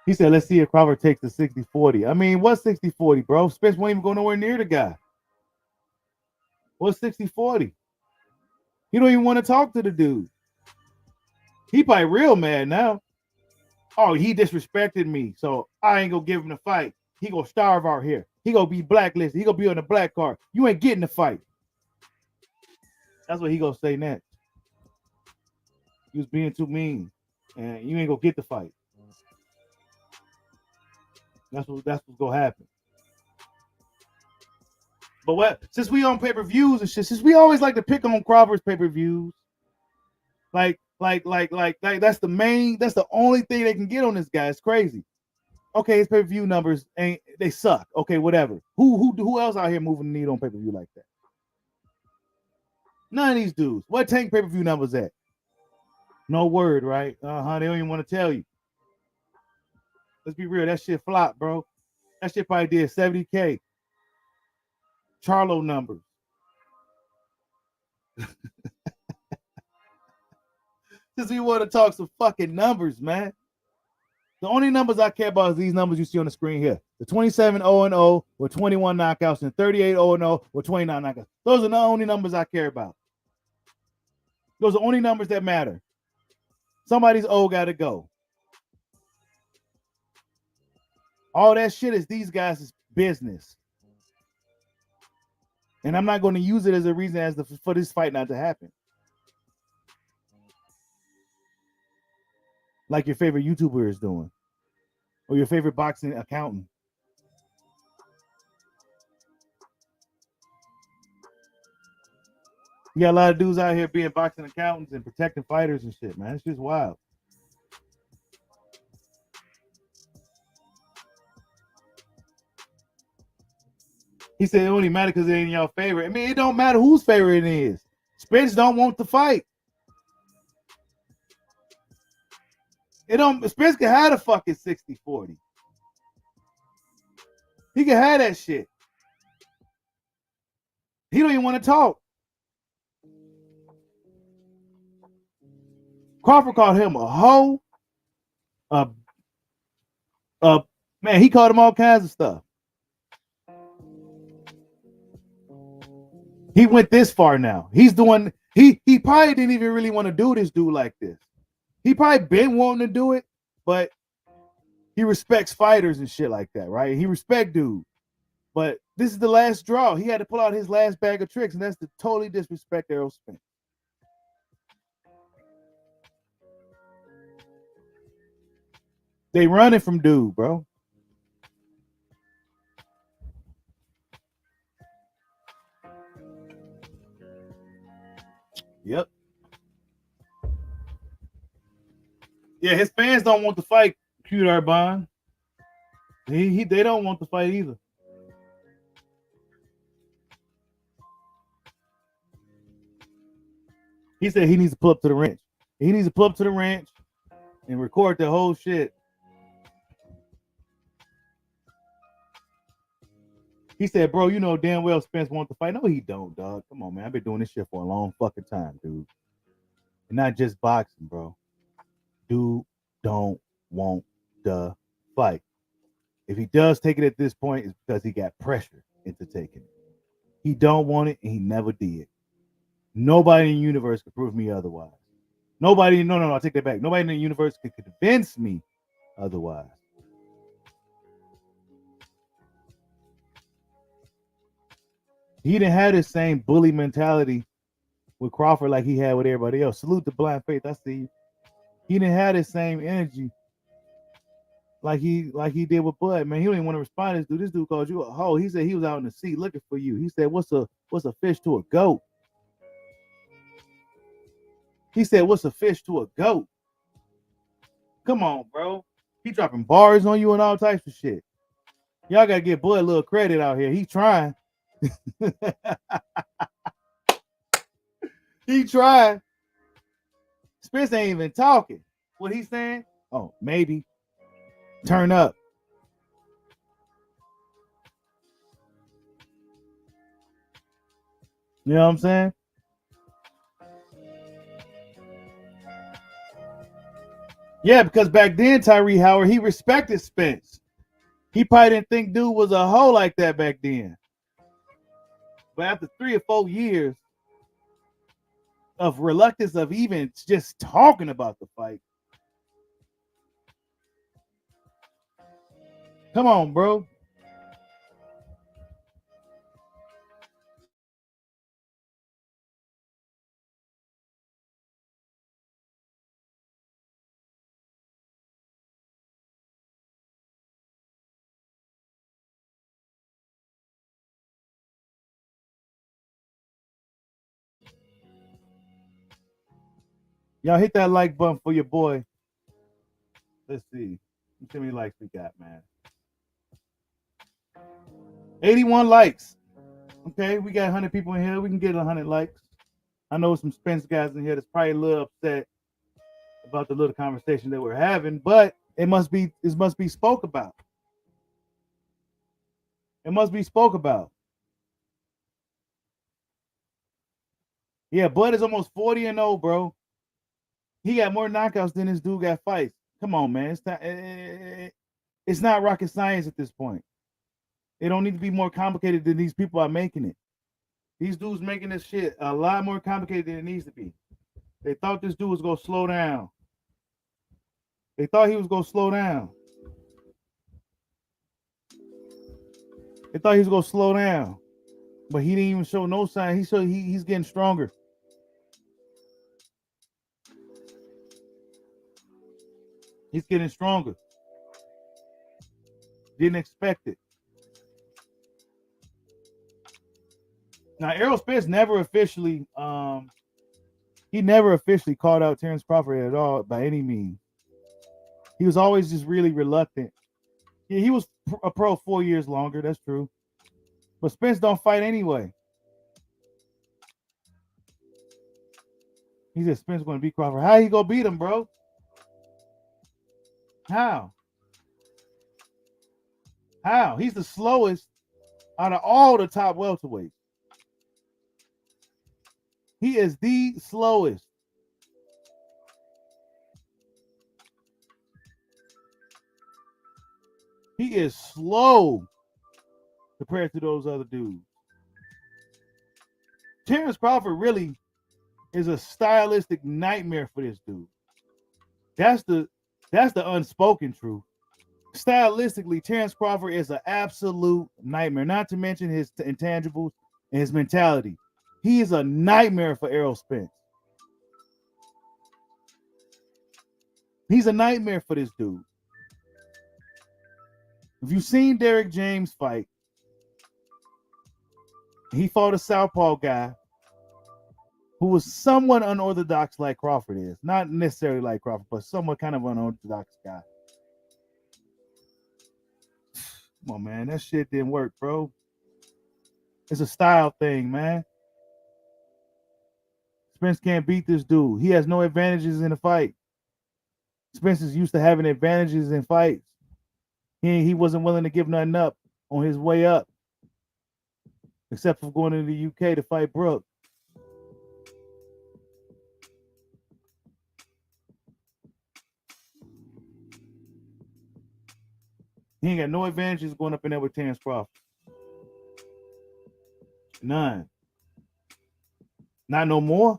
He said, let's see if Crawford takes the 60-40. I mean, what's 60-40, bro? Spence won't even go nowhere near the guy. What's 60-40? He don't even want to talk to the dude. He probably real mad now. Oh, he disrespected me, so I ain't gonna give him the fight. He gonna starve out here. He gonna be blacklisted. He gonna be on the black card. You ain't getting the fight. That's what he gonna say next. You was being too mean, and you ain't gonna get the fight. That's what's gonna happen. But what? Since we on pay-per-views and shit, since we always like to pick on Crawford's pay-per-views, like that's the only thing they can get on this guy. It's crazy. Okay, his pay-per-view numbers they suck. Okay, whatever. Who else out here moving the needle on pay-per-view like that? None of these dudes. What Tank pay-per-view numbers at? No word, right? They don't even want to tell you. Let's be real. That shit flopped, bro. That shit probably did 70K. Charlo numbers. Since we want to talk some fucking numbers, man. The only numbers I care about is these numbers you see on the screen here. The 27-0-0 with 21 knockouts and 38-0-0 with 29 knockouts. Those are the only numbers I care about. Those are the only numbers that matter. Somebody's old got to go. All that shit is these guys' business. And I'm not going to use it as a reason for this fight not to happen. Like your favorite YouTuber is doing. Or your favorite boxing accountant. You got a lot of dudes out here being boxing accountants and protecting fighters and shit, man. It's just wild. He said it only matter because it ain't your favorite. I mean, it don't matter whose favorite it is. Spence don't want the fight. Spence can have a fucking 60-40. He can have that shit. He don't even want to talk. Crawford called him a hoe. Man, he called him all kinds of stuff. He went this far now. He's doing, he probably didn't even really want to do this dude like this. He probably been wanting to do it, but He respects fighters and shit like that, right? He respect dude. But this is the last draw. He had to pull out his last bag of tricks, and that's to totally disrespect Errol Spence. They running from dude, bro. Yep. Yeah, his fans don't want to fight Q Bond. They don't want to fight either. He said he needs to pull up to the ranch. He needs to pull up to the ranch and record the whole shit. He said, bro, you know damn well Spence wants to fight. No, he don't, dog. Come on, man. I've been doing this shit for a long fucking time, dude. And not just boxing, bro. Dude don't want the fight. If he does take it at this point, it's because he got pressure into taking it. He don't want it, and he never did. Nobody in the universe could prove me otherwise. Nobody, no, I take that back. Nobody in the universe could convince me otherwise. He didn't have the same bully mentality with Crawford like he had with everybody else. Salute to Blind Faith. I see you. He didn't have the same energy like he did with Bud, man. He don't even want to respond to this dude. This dude called you a hoe. He said he was out in the sea looking for you. He said, what's a fish to a goat? He said, what's a fish to a goat? Come on, bro. He dropping bars on you and all types of shit. Y'all got to give Bud a little credit out here. He trying. He tried. Spence ain't even talking. What he's saying? Oh, maybe. Turn up. You know what I'm saying? Yeah, because back then, Tyree Howard, he respected Spence. He probably didn't think dude was a hoe like that back then. But after 3 or 4 years of reluctance of even just talking about the fight. Come on, bro. Y'all hit that like button for your boy. Let's see. How many likes we got, man? 81 likes. Okay, we got 100 people in here. We can get 100 likes. I know some Spence guys in here that's probably a little upset about the little conversation that we're having, but it must be spoke about. It must be spoke about. Yeah, Bud is almost 40-0, bro. He got more knockouts than this dude got fights. Come on, man. It's not rocket science at this point. It don't need to be more complicated than these people are making it. These dudes making this shit a lot more complicated than it needs to be. They thought this dude was going to slow down. They thought he was going to slow down. They thought he was going to slow down. But he didn't even show no sign. He's getting stronger. He's getting stronger. Didn't expect it. Now, Errol Spence never officially called out Terence Crawford at all by any means. He was always just really reluctant. Yeah, he was a pro 4 years longer. That's true. But Spence don't fight anyway. He said Spence going to beat Crawford. How he going to beat him, bro? How? He's the slowest out of all the top welterweights. He is the slowest. He is slow compared to those other dudes. Terence Crawford really is a stylistic nightmare for this dude. That's the unspoken truth. Stylistically, Terence Crawford is an absolute nightmare. Not to mention his intangibles and his mentality. He is a nightmare for Errol Spence. He's a nightmare for this dude. If you've seen Derrick James fight, he fought a southpaw guy who was somewhat unorthodox like Crawford is. Not necessarily like Crawford, but somewhat kind of unorthodox guy. Come on, man. That shit didn't work, bro. It's a style thing, man. Spence can't beat this dude. He has no advantages in the fight. Spence is used to having advantages in fights. He wasn't willing to give nothing up on his way up, except for going to the UK to fight Brook. He ain't got no advantages going up in there with Terence Crawford. None. Not no more.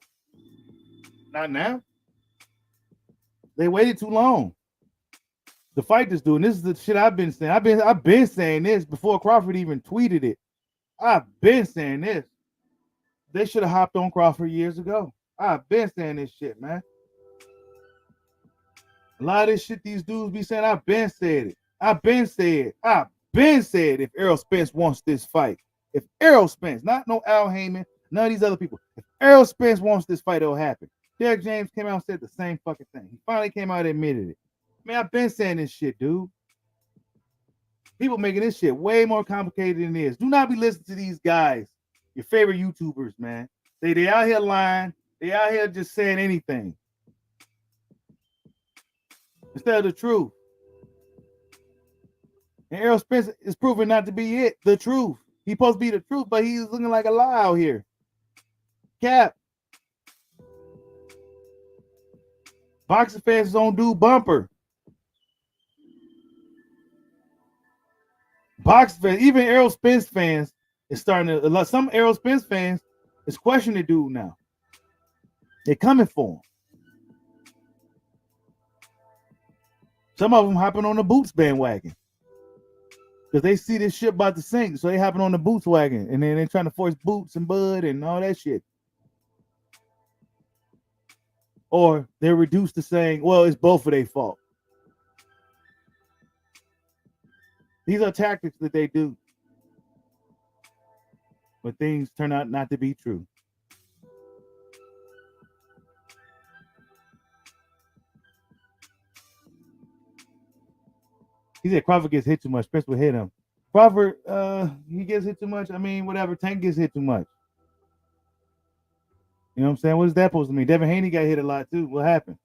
Not now. They waited too long to fight this dude. And this is the shit I've been saying. I've been saying this before Crawford even tweeted it. I've been saying this. They should have hopped on Crawford years ago. I've been saying this shit, man. A lot of this shit these dudes be saying, I've been said it. I've been said if Errol Spence wants this fight. If Errol Spence, not no Al Heyman, none of these other people. If Errol Spence wants this fight, it'll happen. Derrick James came out and said the same fucking thing. He finally came out and admitted it. Man, I've been saying this shit, dude. People making this shit way more complicated than it is. Do not be listening to these guys, your favorite YouTubers, man. They out here lying. They out here just saying anything instead of the truth. And Errol Spence is proven not to be it, the truth. He's supposed to be the truth, but he's looking like a lie out here. Cap. Boxing fans don't do bumper. Boxing fans, even Errol Spence fans is starting to, some Errol Spence fans is questioning the dude now. They're coming for him. Some of them hopping on the Boots bandwagon because they see this shit about to sink, so they hopping on the Boots wagon, and then they're trying to force Boots and Bud and all that shit. Or they're reduced to saying, well, it's both of their fault. These are tactics that they do, but things turn out not to be true. He said Crawford gets hit too much. Spence will hit him. Crawford, he gets hit too much. I mean, whatever. Tank gets hit too much. You know what I'm saying? What is that supposed to mean? Devin Haney got hit a lot too. What happened?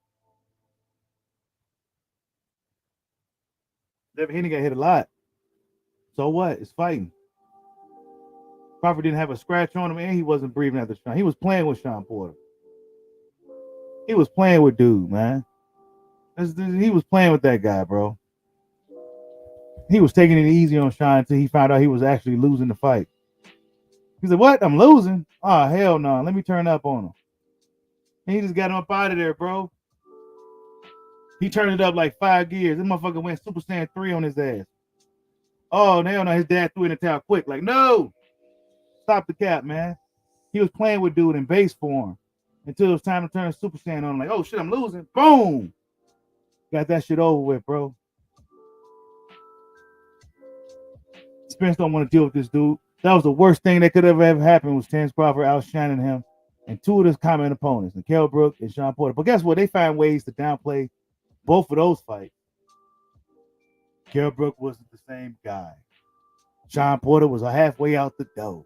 Devin Haney got hit a lot. So what? It's fighting. Crawford didn't have a scratch on him, and he wasn't breathing after Sean. He was playing with Sean Porter. He was playing with dude, man. He was playing with that guy, bro. He was taking it easy on Sean until he found out he was actually losing the fight. He said, what? I'm losing? Oh, hell no. Let me turn up on him. And he just got him up out of there, bro. He turned it up like 5 gears. This motherfucker went Super Saiyan 3 on his ass. Oh, hell no. His dad threw in the towel quick. Like, no. Stop the cap, man. He was playing with dude in base form until it was time to turn Super Saiyan on. Like, oh, shit, I'm losing. Boom. Got that shit over with, bro. Spence don't want to deal with this dude. That was the worst thing that could ever happen was Terence Crawford outshining him and two of his common opponents, Kell Brook and Sean Porter. But guess what? They find ways to downplay both of those fights. Kell Brook wasn't the same guy. Sean Porter was halfway out the door.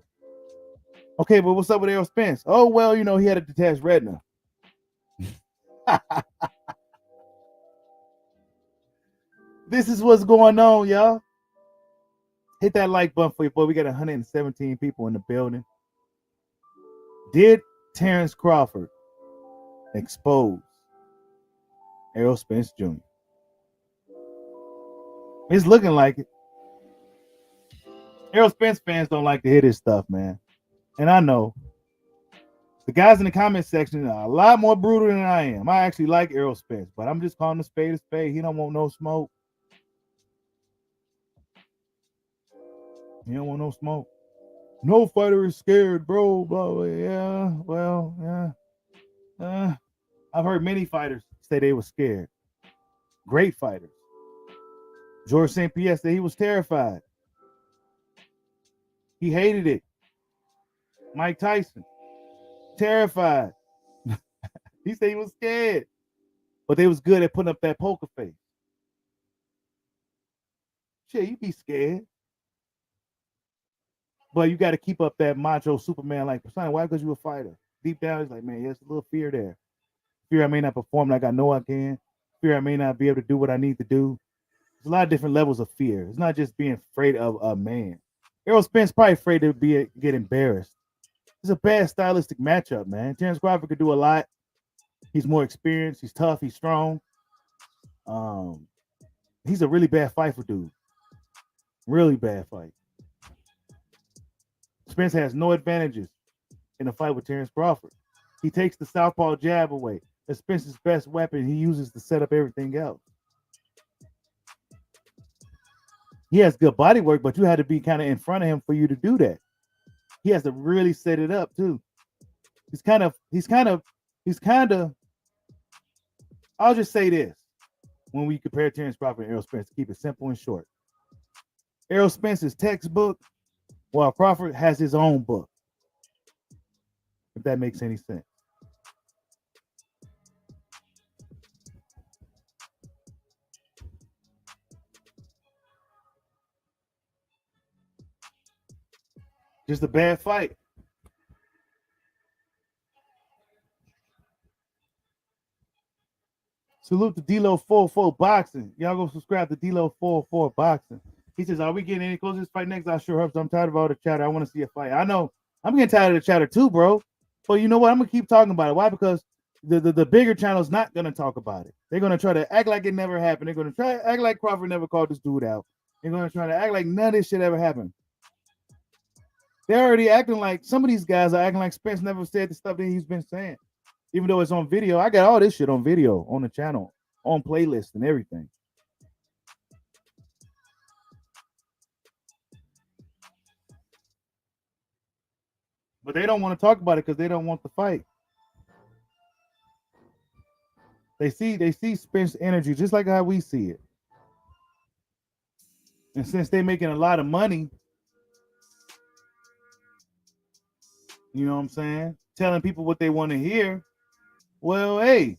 Okay, but what's up with Errol Spence? Oh, well, you know, he had a detached retina. This is what's going on, y'all. Hit that like button for you, boy. We got 117 people in the building. Did Terence Crawford expose Errol Spence Jr.? It's looking like it. Errol Spence fans don't like to hear this stuff, man. And I know. The guys in the comment section are a lot more brutal than I am. I actually like Errol Spence, but I'm just calling a spade a spade. He don't want no smoke. He don't want no smoke. No fighter is scared, bro. Blah, blah. Yeah, well, yeah. I've heard many fighters say they were scared. Great fighters. George St. Pierre said he was terrified. He hated it. Mike Tyson, terrified. He said he was scared. But they was good at putting up that poker face. Shit, you be scared. But you got to keep up that macho Superman-like persona. Why? Because you a fighter. Deep down, he's like, man, there's a little fear there. Fear I may not perform like I know I can. Fear I may not be able to do what I need to do. There's a lot of different levels of fear. It's not just being afraid of a man. Errol Spence probably afraid to get embarrassed. It's a bad stylistic matchup, man. Terence Crawford could do a lot. He's more experienced. He's tough. He's strong. He's a really bad fight for dude. Really bad fight. Spence has no advantages in a fight with Terence Crawford. He takes the southpaw jab away. That's Spence's best weapon. He uses to set up everything else. He has good body work, but you had to be kind of in front of him for you to do that. He has to really set it up too. He's kind of, I'll just say this. When we compare Terence Crawford and Errol Spence, keep it simple and short. Errol Spence is textbook, while Crawford has his own book. If that makes any sense. Just a bad fight. Salute to D-Lo 404 Boxing. Y'all go subscribe to D-Lo 404 Boxing. He says, are we getting any closer to this fight next? I sure hope so. I'm tired of all the chatter. I want to see a fight. I know. I'm getting tired of the chatter too, bro. But you know what? I'm going to keep talking about it. Why? Because the bigger channel's not going to talk about it. They're going to try to act like it never happened. They're going to try to act like Crawford never called this dude out. They're going to try to act like none of this shit ever happened. They're already acting like, some of these guys are acting like Spence never said the stuff that he's been saying. Even though it's on video. I got all this shit on video, on the channel, on playlist and everything. But they don't want to talk about it because they don't want the fight. They see Spence energy just like how we see it. And since they're making a lot of money, you know what I'm saying? Telling people what they want to hear. Well, hey.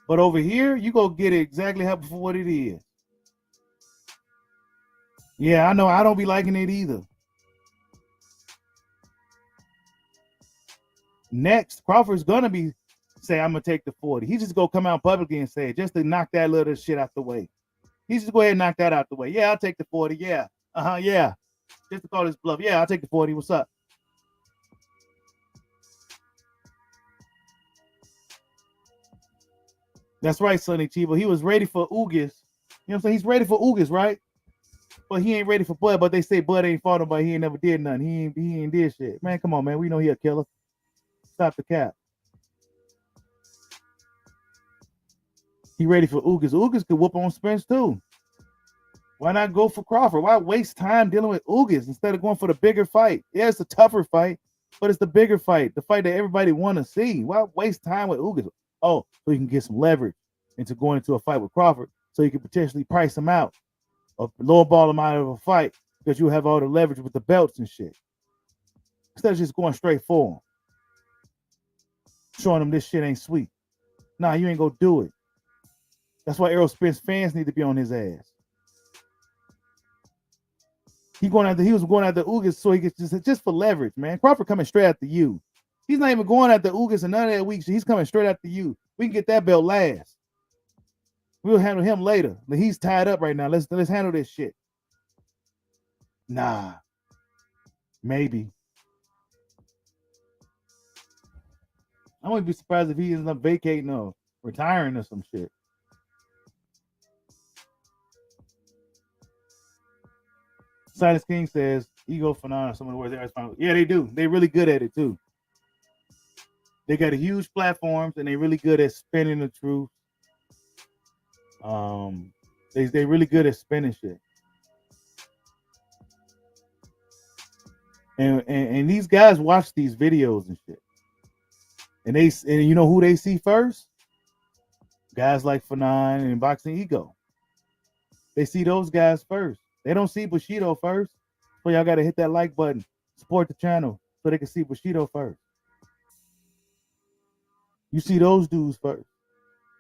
But over here, you go get it exactly for what it is. Yeah, I know. I don't be liking it either. Next, Crawford's gonna say, I'm gonna take the 40. He just go come out publicly and say it just to knock that little shit out the way. He just go ahead and knock that out the way. Yeah, I'll take the 40. Yeah. Yeah. Just to call this bluff. Yeah, I'll take the 40. What's up? That's right, Sonny Chiba. He was ready for Ugas. You know what I'm saying? He's ready for Ugas, right? But he ain't ready for Bud. But they say Bud ain't fought nobody. He ain't never did nothing. He ain't did shit. Man, come on, man. We know he a killer. Stop the cap. He ready for Ugas. Ugas could whoop on Spence too. Why not go for Crawford? Why waste time dealing with Ugas instead of going for the bigger fight? Yeah, it's a tougher fight, but it's the bigger fight, the fight that everybody want to see. Why waste time with Ugas? Oh, so you can get some leverage into going into a fight with Crawford, so you can potentially price him out or lowball him out of a fight because you have all the leverage with the belts and shit. Instead of just going straight for him, showing him this shit ain't sweet. Nah, you ain't gonna do it. That's why Errol Spence fans need to be on his ass. He was going after Ugas so he gets just for leverage, man. Crawford coming straight after you. He's not even going after Ugas and none of that weak shit. He's coming straight after you. We can get that belt last. We'll handle him later. He's tied up right now. Let's handle this shit. Nah. Maybe. I wouldn't be surprised if he ends up vacating or retiring or some shit. Silas King says, ego phenomenon, some of the words they always find. Yeah, they do. They're really good at it too. They got a huge platforms and they're really good at spinning the truth. They're really good at spinning shit. And these guys watch these videos and shit. And you know who they see first? Guys like Fanon and Boxing Ego. They see those guys first. They don't see Bushido first. So y'all gotta hit that like button. Support the channel so they can see Bushido first. You see those dudes first.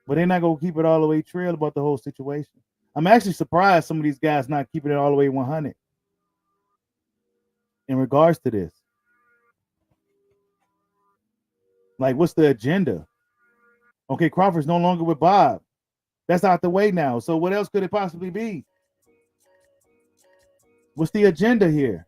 But they're not gonna keep it all the way trail about the whole situation. I'm actually surprised some of these guys not keeping it all the way 100 in regards to this. Like, what's the agenda? Okay, Crawford's no longer with Bob. That's out the way now. So what else could it possibly be? What's the agenda here?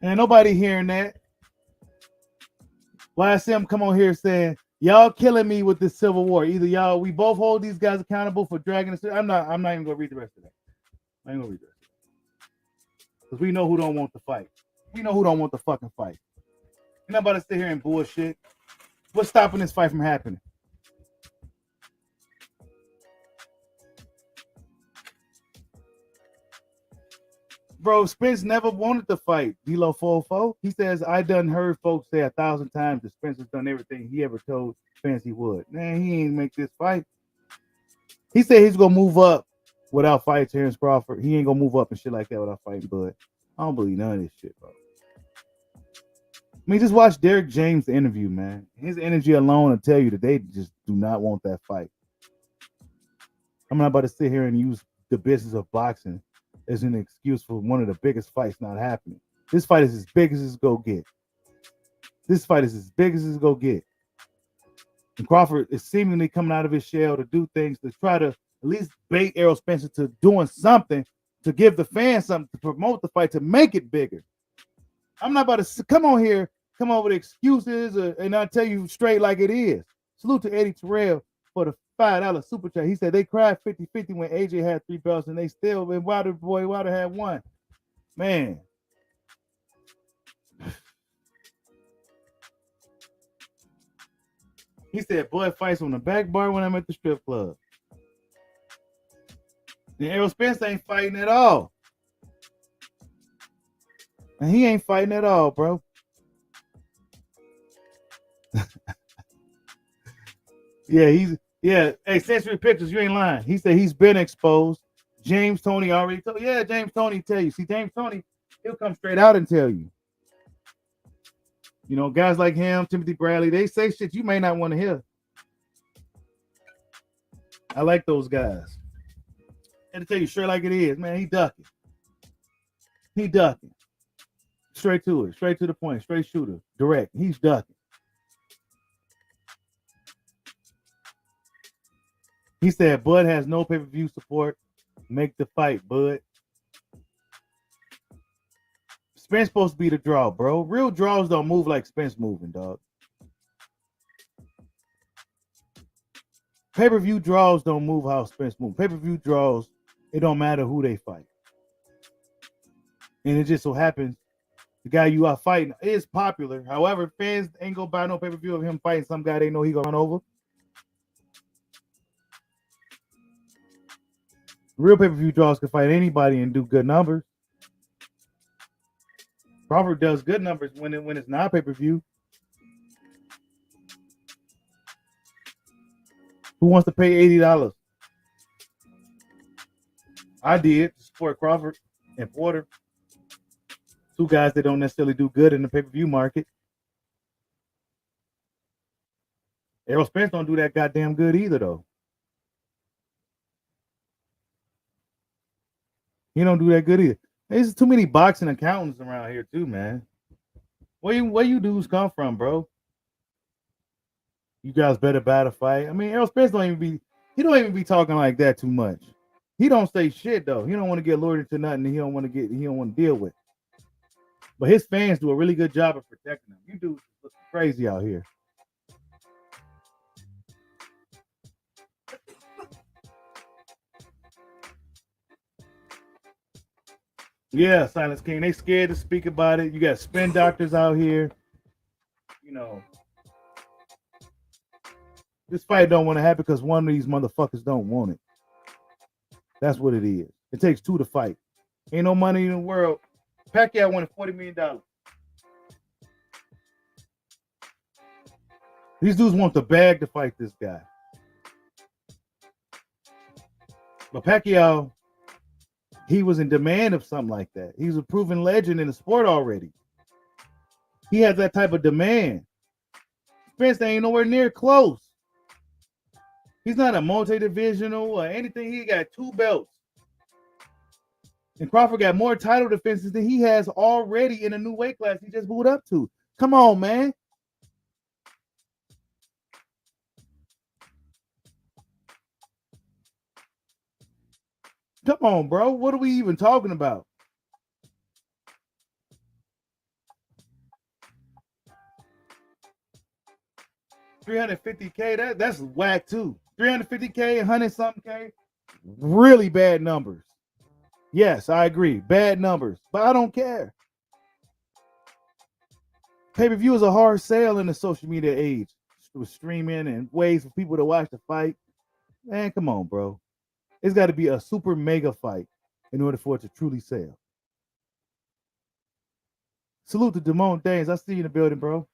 And nobody hearing that. Why I see him come on here saying, y'all killing me with this civil war. Either y'all, we both hold these guys accountable for dragging us. I'm not even gonna read the rest of that. I ain't gonna read the rest of that. Because we know who don't want the fight. We know who don't want the fucking fight. You're not about to sit here and bullshit. What's stopping this fight from happening? Bro, Spence never wanted to fight D-Lo 404. He says, I done heard folks say 1,000 times that Spence has done everything he ever told Spence he would. Man, he ain't make this fight. He said he's going to move up without fighting Terence Crawford. He ain't going to move up and shit like that without fighting Bud. I don't believe none of this shit, bro. I mean, just watch Derek James' interview, man. His energy alone will tell you that they just do not want that fight. I'm not about to sit here and use the business of boxing as an excuse for one of the biggest fights not happening. This fight is as big as it's go get. This fight is as big as it's go get. And Crawford is seemingly coming out of his shell to do things to try to at least bait Errol Spence to doing something to give the fans something to promote the fight to make it bigger. I'm not about to come on here, come up with excuses, and I'll tell you straight like it is. Salute to Eddie Terrell for the $5 super chat. He said they cried 50-50 when AJ had 3 belts and they still, and Wilder had 1. Man. He said Bud fights on the back bar when I'm at the strip club. And Errol Spence ain't fighting at all. And he ain't fighting at all, bro. Hey, Sensory Pictures, you ain't lying. He said he's been exposed. James Toney already told. Yeah, James Toney tell you. See, James Toney, he'll come straight out and tell you. You know, guys like him, Timothy Bradley, they say shit you may not want to hear. I like those guys. And to tell you straight like it is, man, he ducking. He ducking. Straight to it, straight to the point, straight shooter, direct. He's ducking. He said Bud has no pay-per-view support. Make the fight, Bud. Spence supposed to be the draw, bro. Real draws don't move like Spence moving, dog. Pay-per-view draws don't move how Spence moves. Pay-per-view draws, it don't matter who they fight. And it just so happens the guy you are fighting is popular. However, fans ain't gonna buy no pay-per-view of him fighting some guy they know he gonna run over. Real pay-per-view draws can fight anybody and do good numbers. Crawford does good numbers when it's not pay-per-view. Who wants to pay $80? I did to support Crawford and Porter. 2 guys that don't necessarily do good in the pay-per-view market. Errol Spence don't do that goddamn good either, though. He don't do that good either. There's too many boxing accountants around here too, man. Where you dudes come from, bro? You guys better battle fight. I mean, Errol Spence don't even be talking like that too much. He don't say shit though. He don't want to get lured into nothing he don't want to deal with. But his fans do a really good job of protecting him. You dudes look crazy out here. Yeah, Silence King. They scared to speak about it. You got spin doctors out here. You know, this fight don't want to happen because one of these motherfuckers don't want it. That's what it is. It takes two to fight. Ain't no money in the world. Pacquiao wanted $40 million. These dudes want the bag to fight this guy. But Pacquiao, he was in demand of something like that. He's a proven legend in the sport already. He has that type of demand. Spence ain't nowhere near close. He's not a multi-divisional or anything. He got 2 belts. And Crawford got more title defenses than he has already in a new weight class he just moved up to. Come on, man. Come on, bro. What are we even talking about? $350K, that's whack too. $350K, 100 something K, really bad numbers. Yes, I agree. Bad numbers, but I don't care. Pay-per-view is a hard sale in the social media age with streaming and ways for people to watch the fight. Man, come on, bro. It's got to be a super mega fight in order for it to truly sell. Salute to Damone Danes. I see you in the building, bro.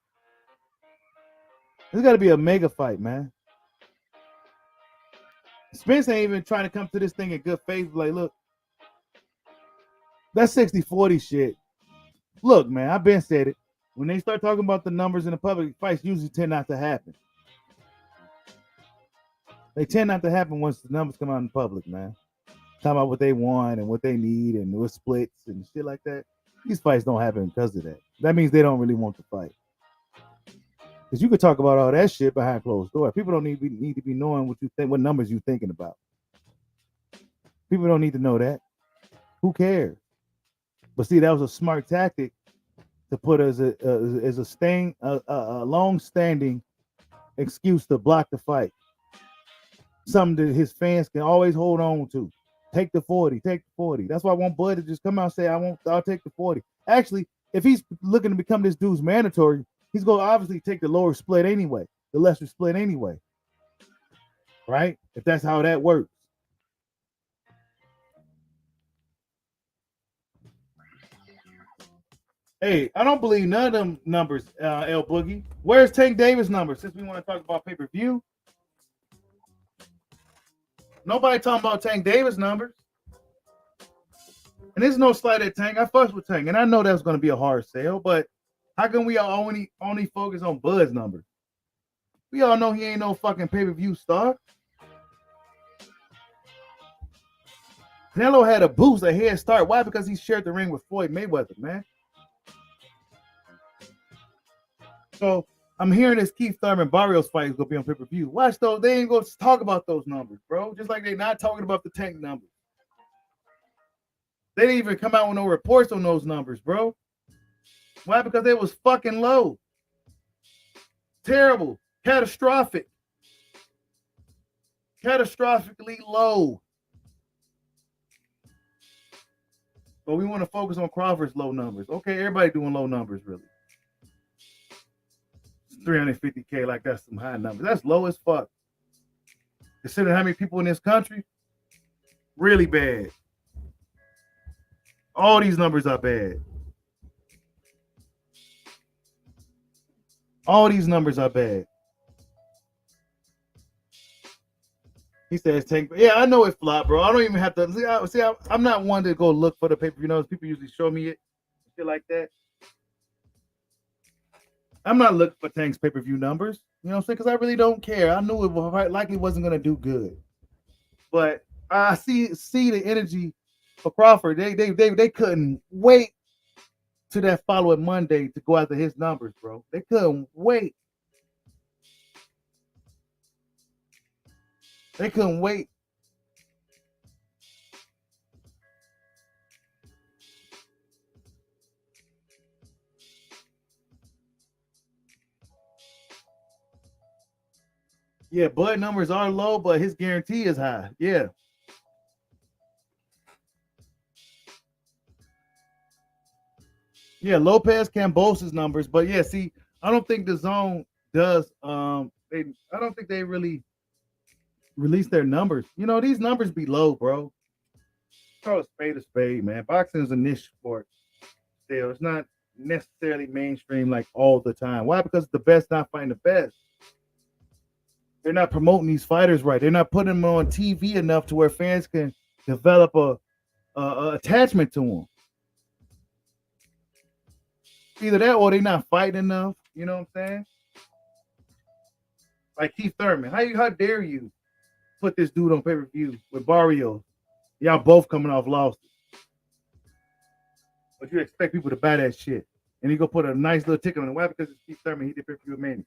It's got to be a mega fight, man. Spence ain't even trying to come to this thing in good faith. Like, look, that 60-40 shit. Look, man, I've been said it. When they start talking about the numbers in the public, fights usually tend not to happen. They tend not to happen once the numbers come out in public, man. Talking about what they want and what they need and what splits and shit like that. These fights don't happen because of that. That means they don't really want to fight. Because you could talk about all that shit behind closed doors. People don't need to be knowing what you think, what numbers you thinking about. People don't need to know that. Who cares? But see, that was a smart tactic to put as a long-standing excuse to block the fight. Something that his fans can always hold on to. Take the 40, take the 40. That's why I want Bud to just come out and say, I'll take the 40. Actually, if he's looking to become this dude's mandatory, he's going to obviously take the lower split anyway, the lesser split anyway. Right? If that's how that works. Hey, I don't believe none of them numbers, L Boogie. Where's Tank Davis' numbers? Since we want to talk about pay-per-view. Nobody talking about Tank Davis' numbers. And there's no slight at Tank. I fuss with Tank, and I know that's going to be a hard sale, but how can we all only focus on Bud's numbers? We all know he ain't no fucking pay-per-view star. Canelo had a boost, a head start. Why? Because he shared the ring with Floyd Mayweather, man. So I'm hearing this Keith Thurman Barrios fight is going to be on pay-per-view. Watch those. They ain't going to talk about those numbers, bro. Just like they're not talking about the Tank numbers. They didn't even come out with no reports on those numbers, bro. Why? Because they was fucking low. Terrible. Catastrophic. Catastrophically low. But we want to focus on Crawford's low numbers. Okay, everybody doing low numbers, really. 350K, like that's some high numbers. That's low as fuck. Considering how many people in this country, really bad. All these numbers are bad. All these numbers are bad. He says, "Tank." Yeah, I know it flopped, bro. I don't even have to see. I'm not one to go look for the pay-per-view numbers. People usually show me it, shit like that. I'm not looking for Tank's pay-per-view numbers. You know what I'm saying? Because I really don't care. I knew it likely wasn't going to do good, but I see the energy for Crawford. They couldn't wait to that following Monday to go after his numbers, bro. They couldn't wait. They couldn't wait. Yeah, Bud numbers are low, but his guarantee is high. Yeah. Yeah, Lopez Cambosa's numbers, but yeah, see, I don't think the zone does. I don't think they really release their numbers. You know, these numbers be low, bro. Call a spade, man. Boxing is a niche sport. Still, it's not necessarily mainstream like all the time. Why? Because the best not fighting the best. They're not promoting these fighters right. They're not putting them on TV enough to where fans can develop a attachment to them. Either that or they're not fighting enough. You know what I'm saying? Like Keith Thurman. How dare you put this dude on pay-per-view with Barrios? Y'all both coming off losses. But you expect people to buy that shit. And he go put a nice little ticket on the web because it's Keith Thurman. He did pay-per-view with Manny.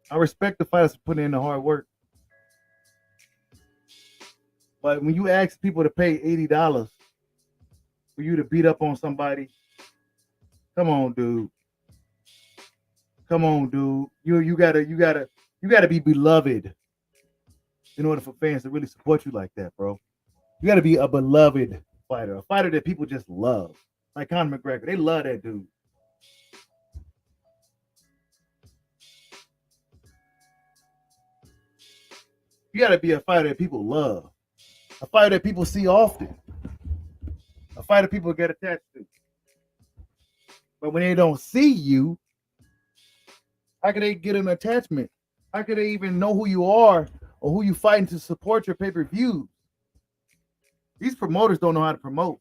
I respect the fighters for putting in the hard work. But when you ask people to pay $80 for you to beat up on somebody, come on, dude. Come on, dude. You gotta be beloved in order for fans to really support you like that, bro. You gotta be a beloved fighter, a fighter that people just love. Like Conor McGregor. They love that dude. You gotta be a fighter that people love. A fighter that people see often. A fighter people get attached to. But when they don't see you, how can they get an attachment? How can they even know who you are or who you fighting to support your pay-per-views? These promoters don't know how to promote.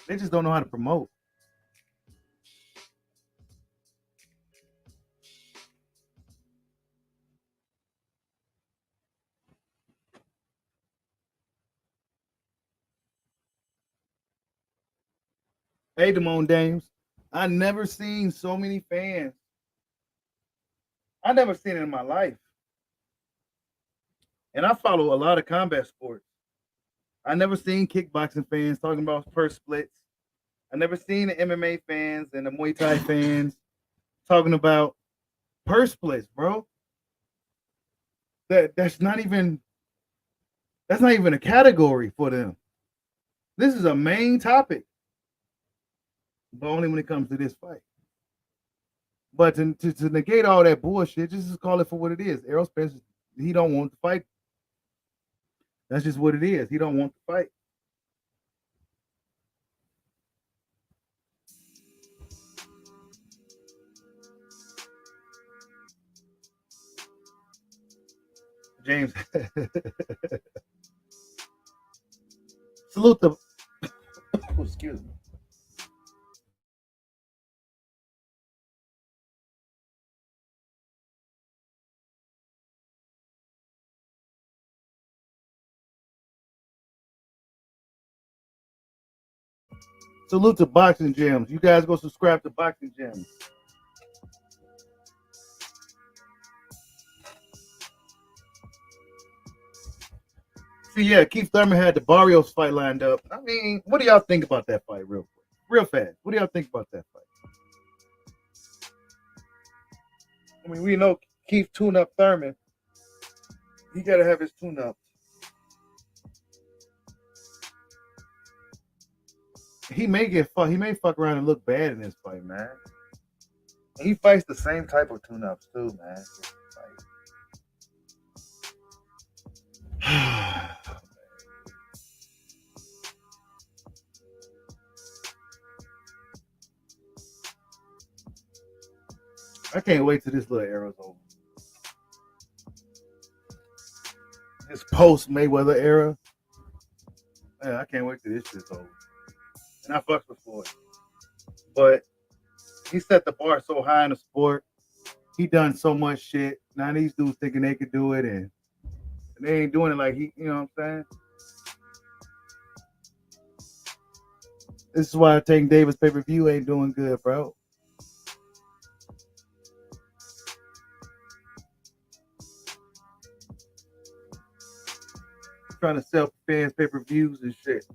They just don't know how to promote. Hey, Damone Dames, I never seen so many fans. I never seen it in my life. And I follow a lot of combat sports. I never seen kickboxing fans talking about purse splits. I never seen the MMA fans and the Muay Thai fans talking about purse splits, bro. That's not even a category for them. This is a main topic, but only when it comes to this fight. But to negate all that bullshit, just call it for what it is. Errol Spence, he don't want to fight. That's just what it is. He don't want to fight. James, salute the. Oh, excuse me. Salute to Boxing Gems. You guys go subscribe to Boxing Gems. See, yeah, Keith Thurman had the Barrios fight lined up. I mean, what do y'all think about that fight, real quick, real fast? What do y'all think about that fight? I mean, we know Keith tune up Thurman. He got to have his tune up. He may get fuck. He may fuck around and look bad in this fight, man. He fights the same type of tune ups too, man. I can't wait till this little era's over. This post Mayweather era. Yeah, I can't wait till this shit's over. And I fucked before it. But he set the bar so high in the sport. He done so much shit. Now these dudes thinking they could do it and they ain't doing it like he, you know what I'm saying? This is why Tank Davis pay-per-view ain't doing good, bro. Trying to sell fans pay-per-views and shit.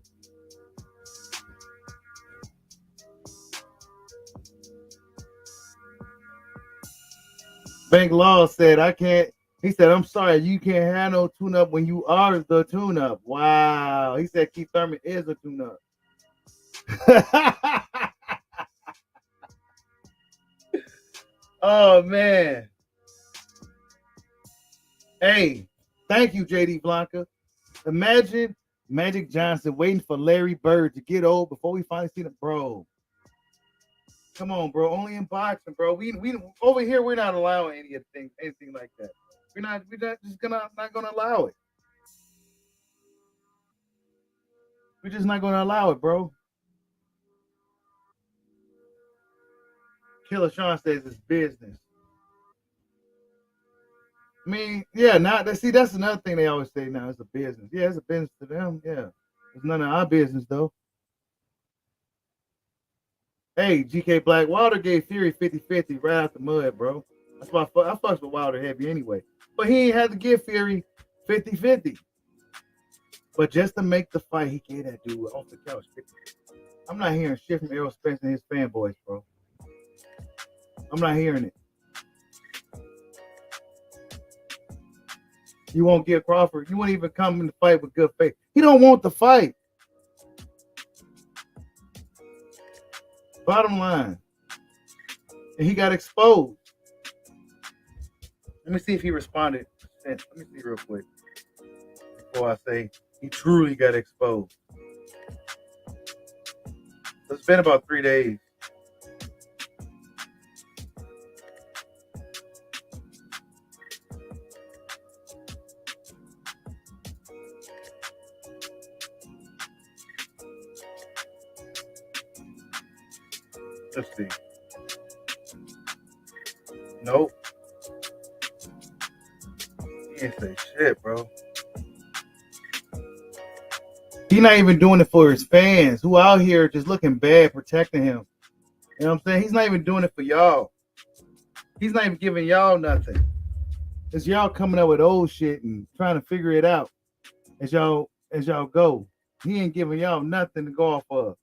Bank Law said, I can't. He said, I'm sorry, you can't have no tune-up when you are the tune-up. Wow. He said Keith Thurman is a tune-up. Oh, man. Hey, thank you, JD Blanca. Imagine Magic Johnson waiting for Larry Bird to get old before we finally see the bro. Come on, bro. Only in boxing, bro. We over here we're not allowing anything like that. We're not just not gonna allow it. We're just not gonna allow it, bro. Killer Sean says it's business. I mean, yeah, see, that's another thing they always say now. It's a business. Yeah, it's a business to them. Yeah. It's none of our business though. Hey, GK Black, Wilder gave Fury 50-50 right out the mud, bro. That's why I fucks with Wilder heavy anyway. But he ain't had to give Fury 50-50. But just to make the fight, he gave that dude off the couch 50. I'm not hearing shit from Errol Spence and his fanboys, bro. I'm not hearing it. You won't give Crawford. You won't even come in the fight with good faith. He don't want the fight. Bottom line. And he got exposed. Let me see if he responded. Let me see real quick before I say he truly got exposed. It's been about 3 days. Let's see. Nope. He ain't say shit, bro. He's not even doing it for his fans who out here just looking bad, protecting him. You know what I'm saying? He's not even doing it for y'all. He's not even giving y'all nothing. It's y'all coming up with old shit and trying to figure it out as y'all go. He ain't giving y'all nothing to go off of.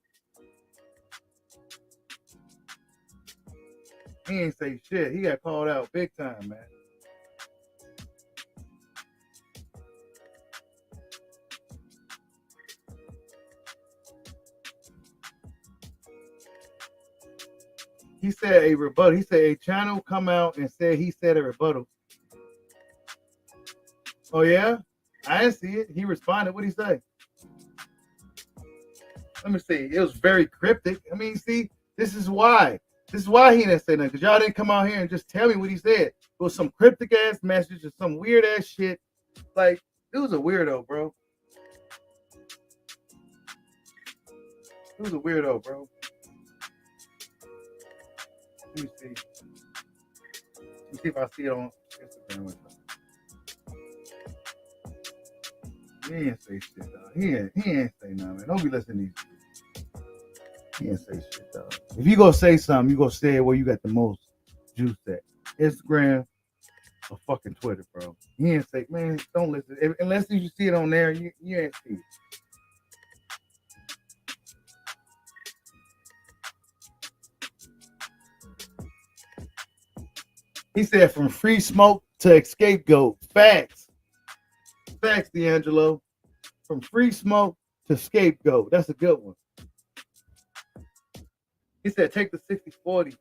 He ain't say shit. He got called out big time, man. He said a rebuttal. He said a channel come out and said he said a rebuttal. Oh yeah? I didn't see it. He responded. What'd he say? Let me see. It was very cryptic. I mean, see, this is why. This is why he didn't say nothing. Because y'all didn't come out here and just tell me what he said. It was some cryptic ass message or some weird ass shit. Like, it was a weirdo, bro. It was a weirdo, bro. Let me see. Let me see if I see it on Instagram. He ain't say shit, dog. He ain't say nothing, man. Don't be listening to these. He ain't say shit, dog. If you go say something, you go say it where you got the most juice at. Instagram or fucking Twitter, bro. He ain't say, man, don't listen. Unless you see it on there, you ain't see it. He said from free smoke to scapegoat. Facts. Facts, D'Angelo. From free smoke to scapegoat. That's a good one. He said take the 60-40.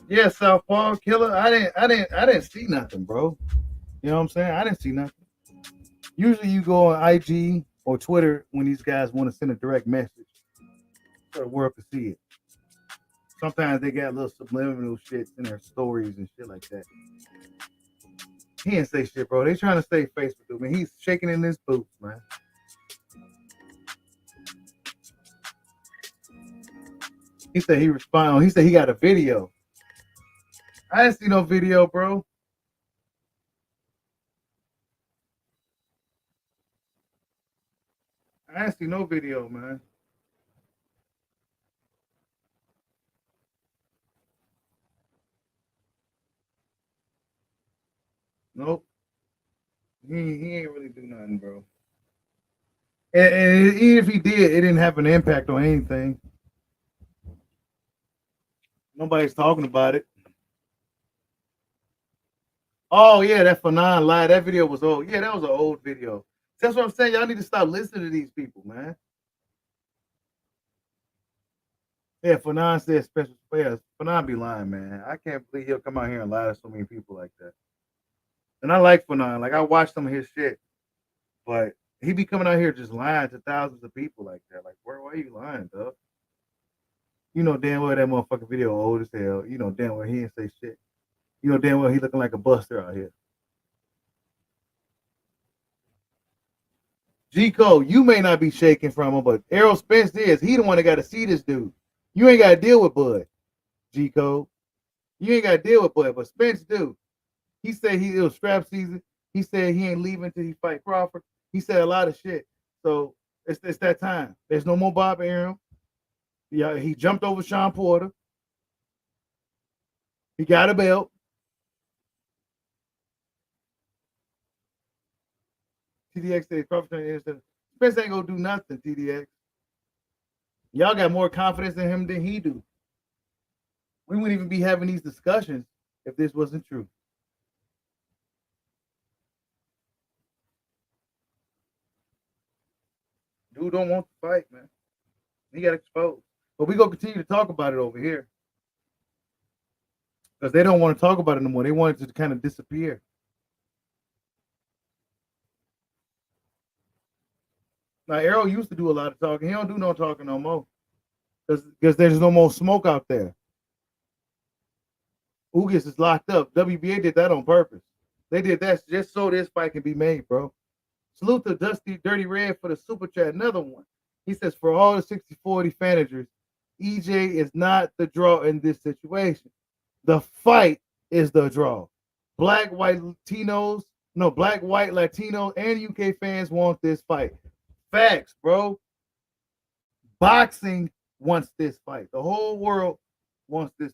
Yeah, Southpaw Killer. I didn't see nothing, bro. You know what I'm saying? I didn't see nothing. Usually you go on IG or Twitter when these guys want to send a direct message so the world can see it. Sometimes they got little subliminal shit in their stories and shit like that. He didn't say shit, bro. They trying to save face with him, man. He's shaking in his boots, man. He said he responded. He said he got a video. I didn't see no video, bro. I didn't see no video, man. Nope. He ain't really do nothing, bro. And even if he did, it didn't have an impact on anything. Nobody's talking about it. Oh yeah, that Fanon lie. That video was old. Yeah, that was an old video. That's what I'm saying. Y'all need to stop listening to these people, man. Yeah, Fanon said special players. Fanon be lying, man. I can't believe he'll come out here and lie to so many people like that. And I like Fanon. Like I watched some of his shit, but he be coming out here just lying to thousands of people like that. Like, why are you lying, dog? You know damn well that motherfucking video old as hell. You know damn well he didn't say shit. You know damn well he looking like a buster out here. G Code, you may not be shaking from him, but Errol Spence is. He the one that got to see this dude. You ain't got to deal with Bud, G Code. You ain't got to deal with Bud, but Spence do. He said it was strap season. He said he ain't leaving until he fight Crawford. He said a lot of shit. So it's that time. There's no more Bob Arum. Yeah, he jumped over Sean Porter. He got a belt. TDX said Crawford Spence ain't gonna do nothing, TDX. Y'all got more confidence in him than he do. We wouldn't even be having these discussions if this wasn't true. Dude don't want to fight, man. He got exposed. But we gonna continue to talk about it over here. Because they don't want to talk about it no more. They want it to kind of disappear. Now, Errol used to do a lot of talking. He don't do no talking no more. Because there's no more smoke out there. Ugas is locked up. WBA did that on purpose. They did that just so this fight can be made, bro. Salute to Dusty Dirty Red for the super chat. Another one. He says, for all the 60-40 fanagers, EJ is not the draw in this situation. The fight is the draw. Black, white, Latinos, and UK fans want this fight. Facts, bro. Boxing wants this fight. The whole world wants this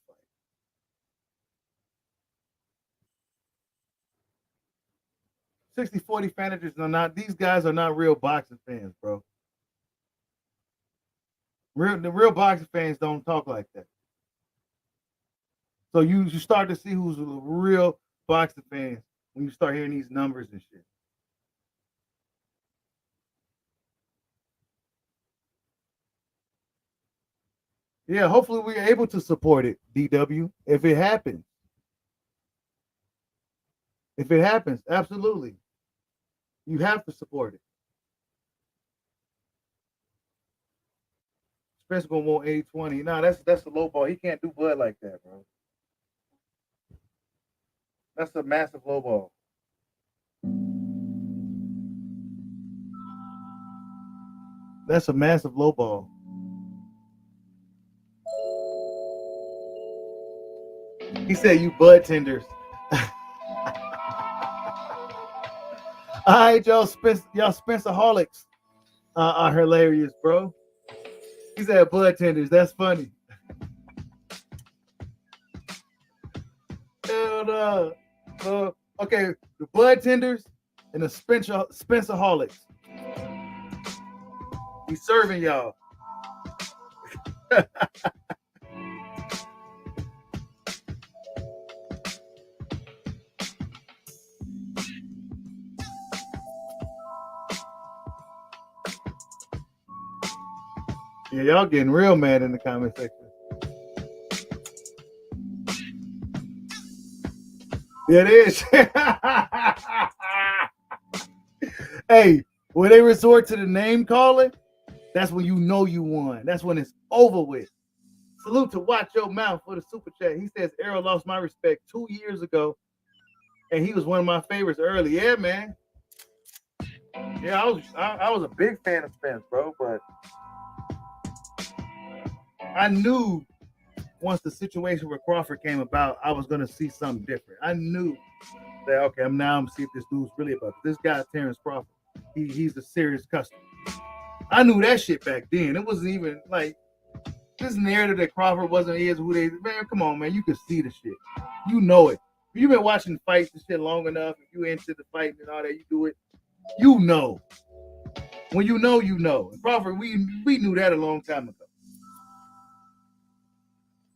fight. "60-40 fanagers are not. These guys are not real boxing fans, bro. The real boxing fans don't talk like that. So you start to see who's real boxing fans when you start hearing these numbers and shit. Yeah, hopefully we're able to support it, DW, if it happens. If it happens, absolutely. You have to support it. Spence gonna want 80-20. Nah, that's the low ball. He can't do Bud like that, bro. That's a massive low ball. That's a massive low ball. He said you bud tenders. All right, y'all Spencerholics are hilarious, bro. He said bud tenders. That's funny. And, okay, the bud tenders and the Spencerholics. He's serving y'all. Yeah, y'all getting real mad in the comment section. Yeah, it is. Hey, when they resort to the name calling, that's when you know you won. That's when it's over with. Salute to Watch Your Mouth for the super chat. He says Errol lost my respect 2 years ago, and he was one of my favorites early. Yeah, man. Yeah, I was a big fan of Spence, bro, but I knew once the situation with Crawford came about, I was gonna see something different. I knew that okay, I'm gonna see if this dude's really about this guy, Terence Crawford. He's a serious customer. I knew that shit back then. It wasn't even like this narrative that Crawford wasn't who they man. Come on, man, you can see the shit. You know it. If you've been watching fights and shit long enough, if you into the fight and all that, you do it. You know. When you know, you know. And Crawford, we knew that a long time ago.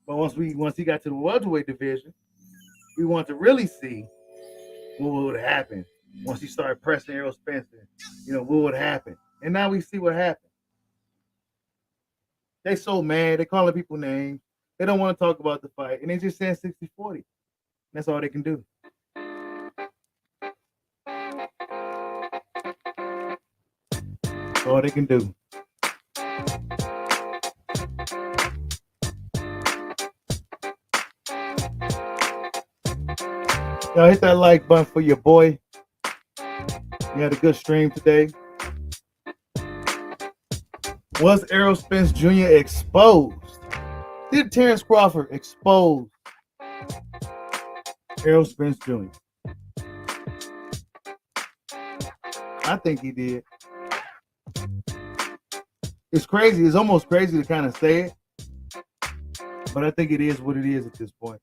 But once he got to the welterweight division, we want to really see what would happen once he started pressing Errol Spence. What would happen? And now we see what happened. They so mad. They calling people names. They don't want to talk about the fight. And they just saying 60-40. That's all they can do. That's all they can do. Y'all hit that like button for your boy. We had a good stream today. Was Errol Spence Jr. exposed? Did Terence Crawford expose Errol Spence Jr.? I think he did. It's crazy. It's almost crazy to kind of say it, but I think it is what it is at this point.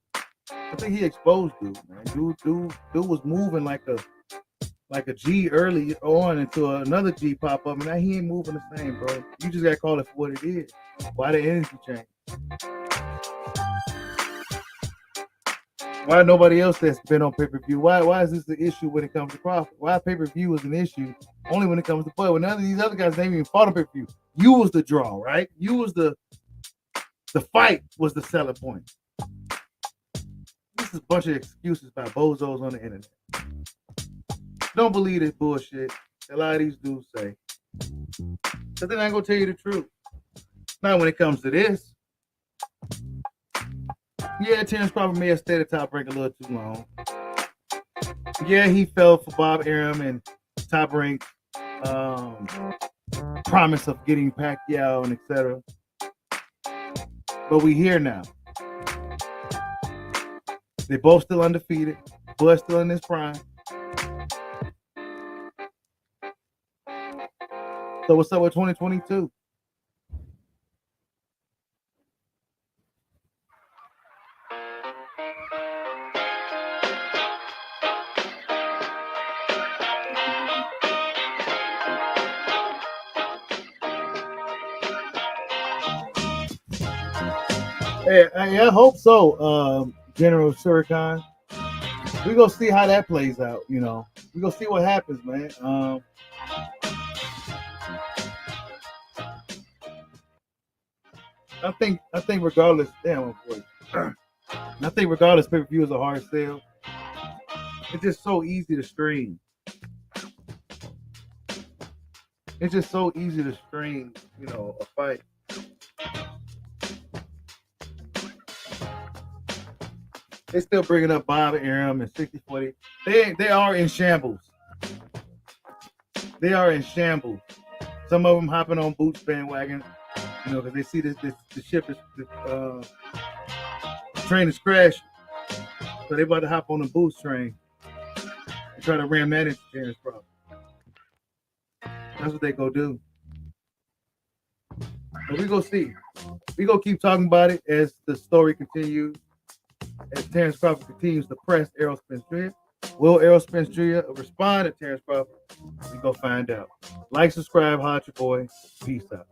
I think he exposed dude, man. Dude was moving like a G early on until another G pop up, and now he ain't moving the same, bro. You just gotta call it for what it is. Why the energy change? Why nobody else that's been on pay-per-view? Why is this the issue when it comes to Crawford? Why pay-per-view is an issue only when it comes to play? When none of these other guys ain't even fought on pay-per-view. You was the draw, right? You was the fight was the selling point. This is a bunch of excuses by bozos on the internet. Don't believe this bullshit a lot of these dudes say. Because they're not going to tell you the truth. Now, when it comes to this, yeah, Terence Crawford may have stayed at Top Rank a little too long. Yeah, he fell for Bob Arum and Top Rank promise of getting Pacquiao and etc. But we here now. They both still undefeated. Bud still in his prime. So what's up with 2022? Hey, I hope so, General Shurikan. We're gonna see how that plays out, We're gonna see what happens, man. I think regardless, I think regardless, pay-per-view is a hard sell. It's just so easy to stream. It's just so easy to stream, a fight. They still bringing up Bob Arum and 60-40. They are in shambles. They are in shambles. Some of them hopping on Boots bandwagon, because they see the ship is the train is crashing. So they about to hop on the Boots train and try to ram that into Terence Crawford. That's what they go do. But we go see. We go keep talking about it as the story continues. As Terence Crawford continues to press Errol Spence Jr. Will Errol Spence Jr. respond to Terence Crawford? We go find out. Like, subscribe, hot your boy. Peace out.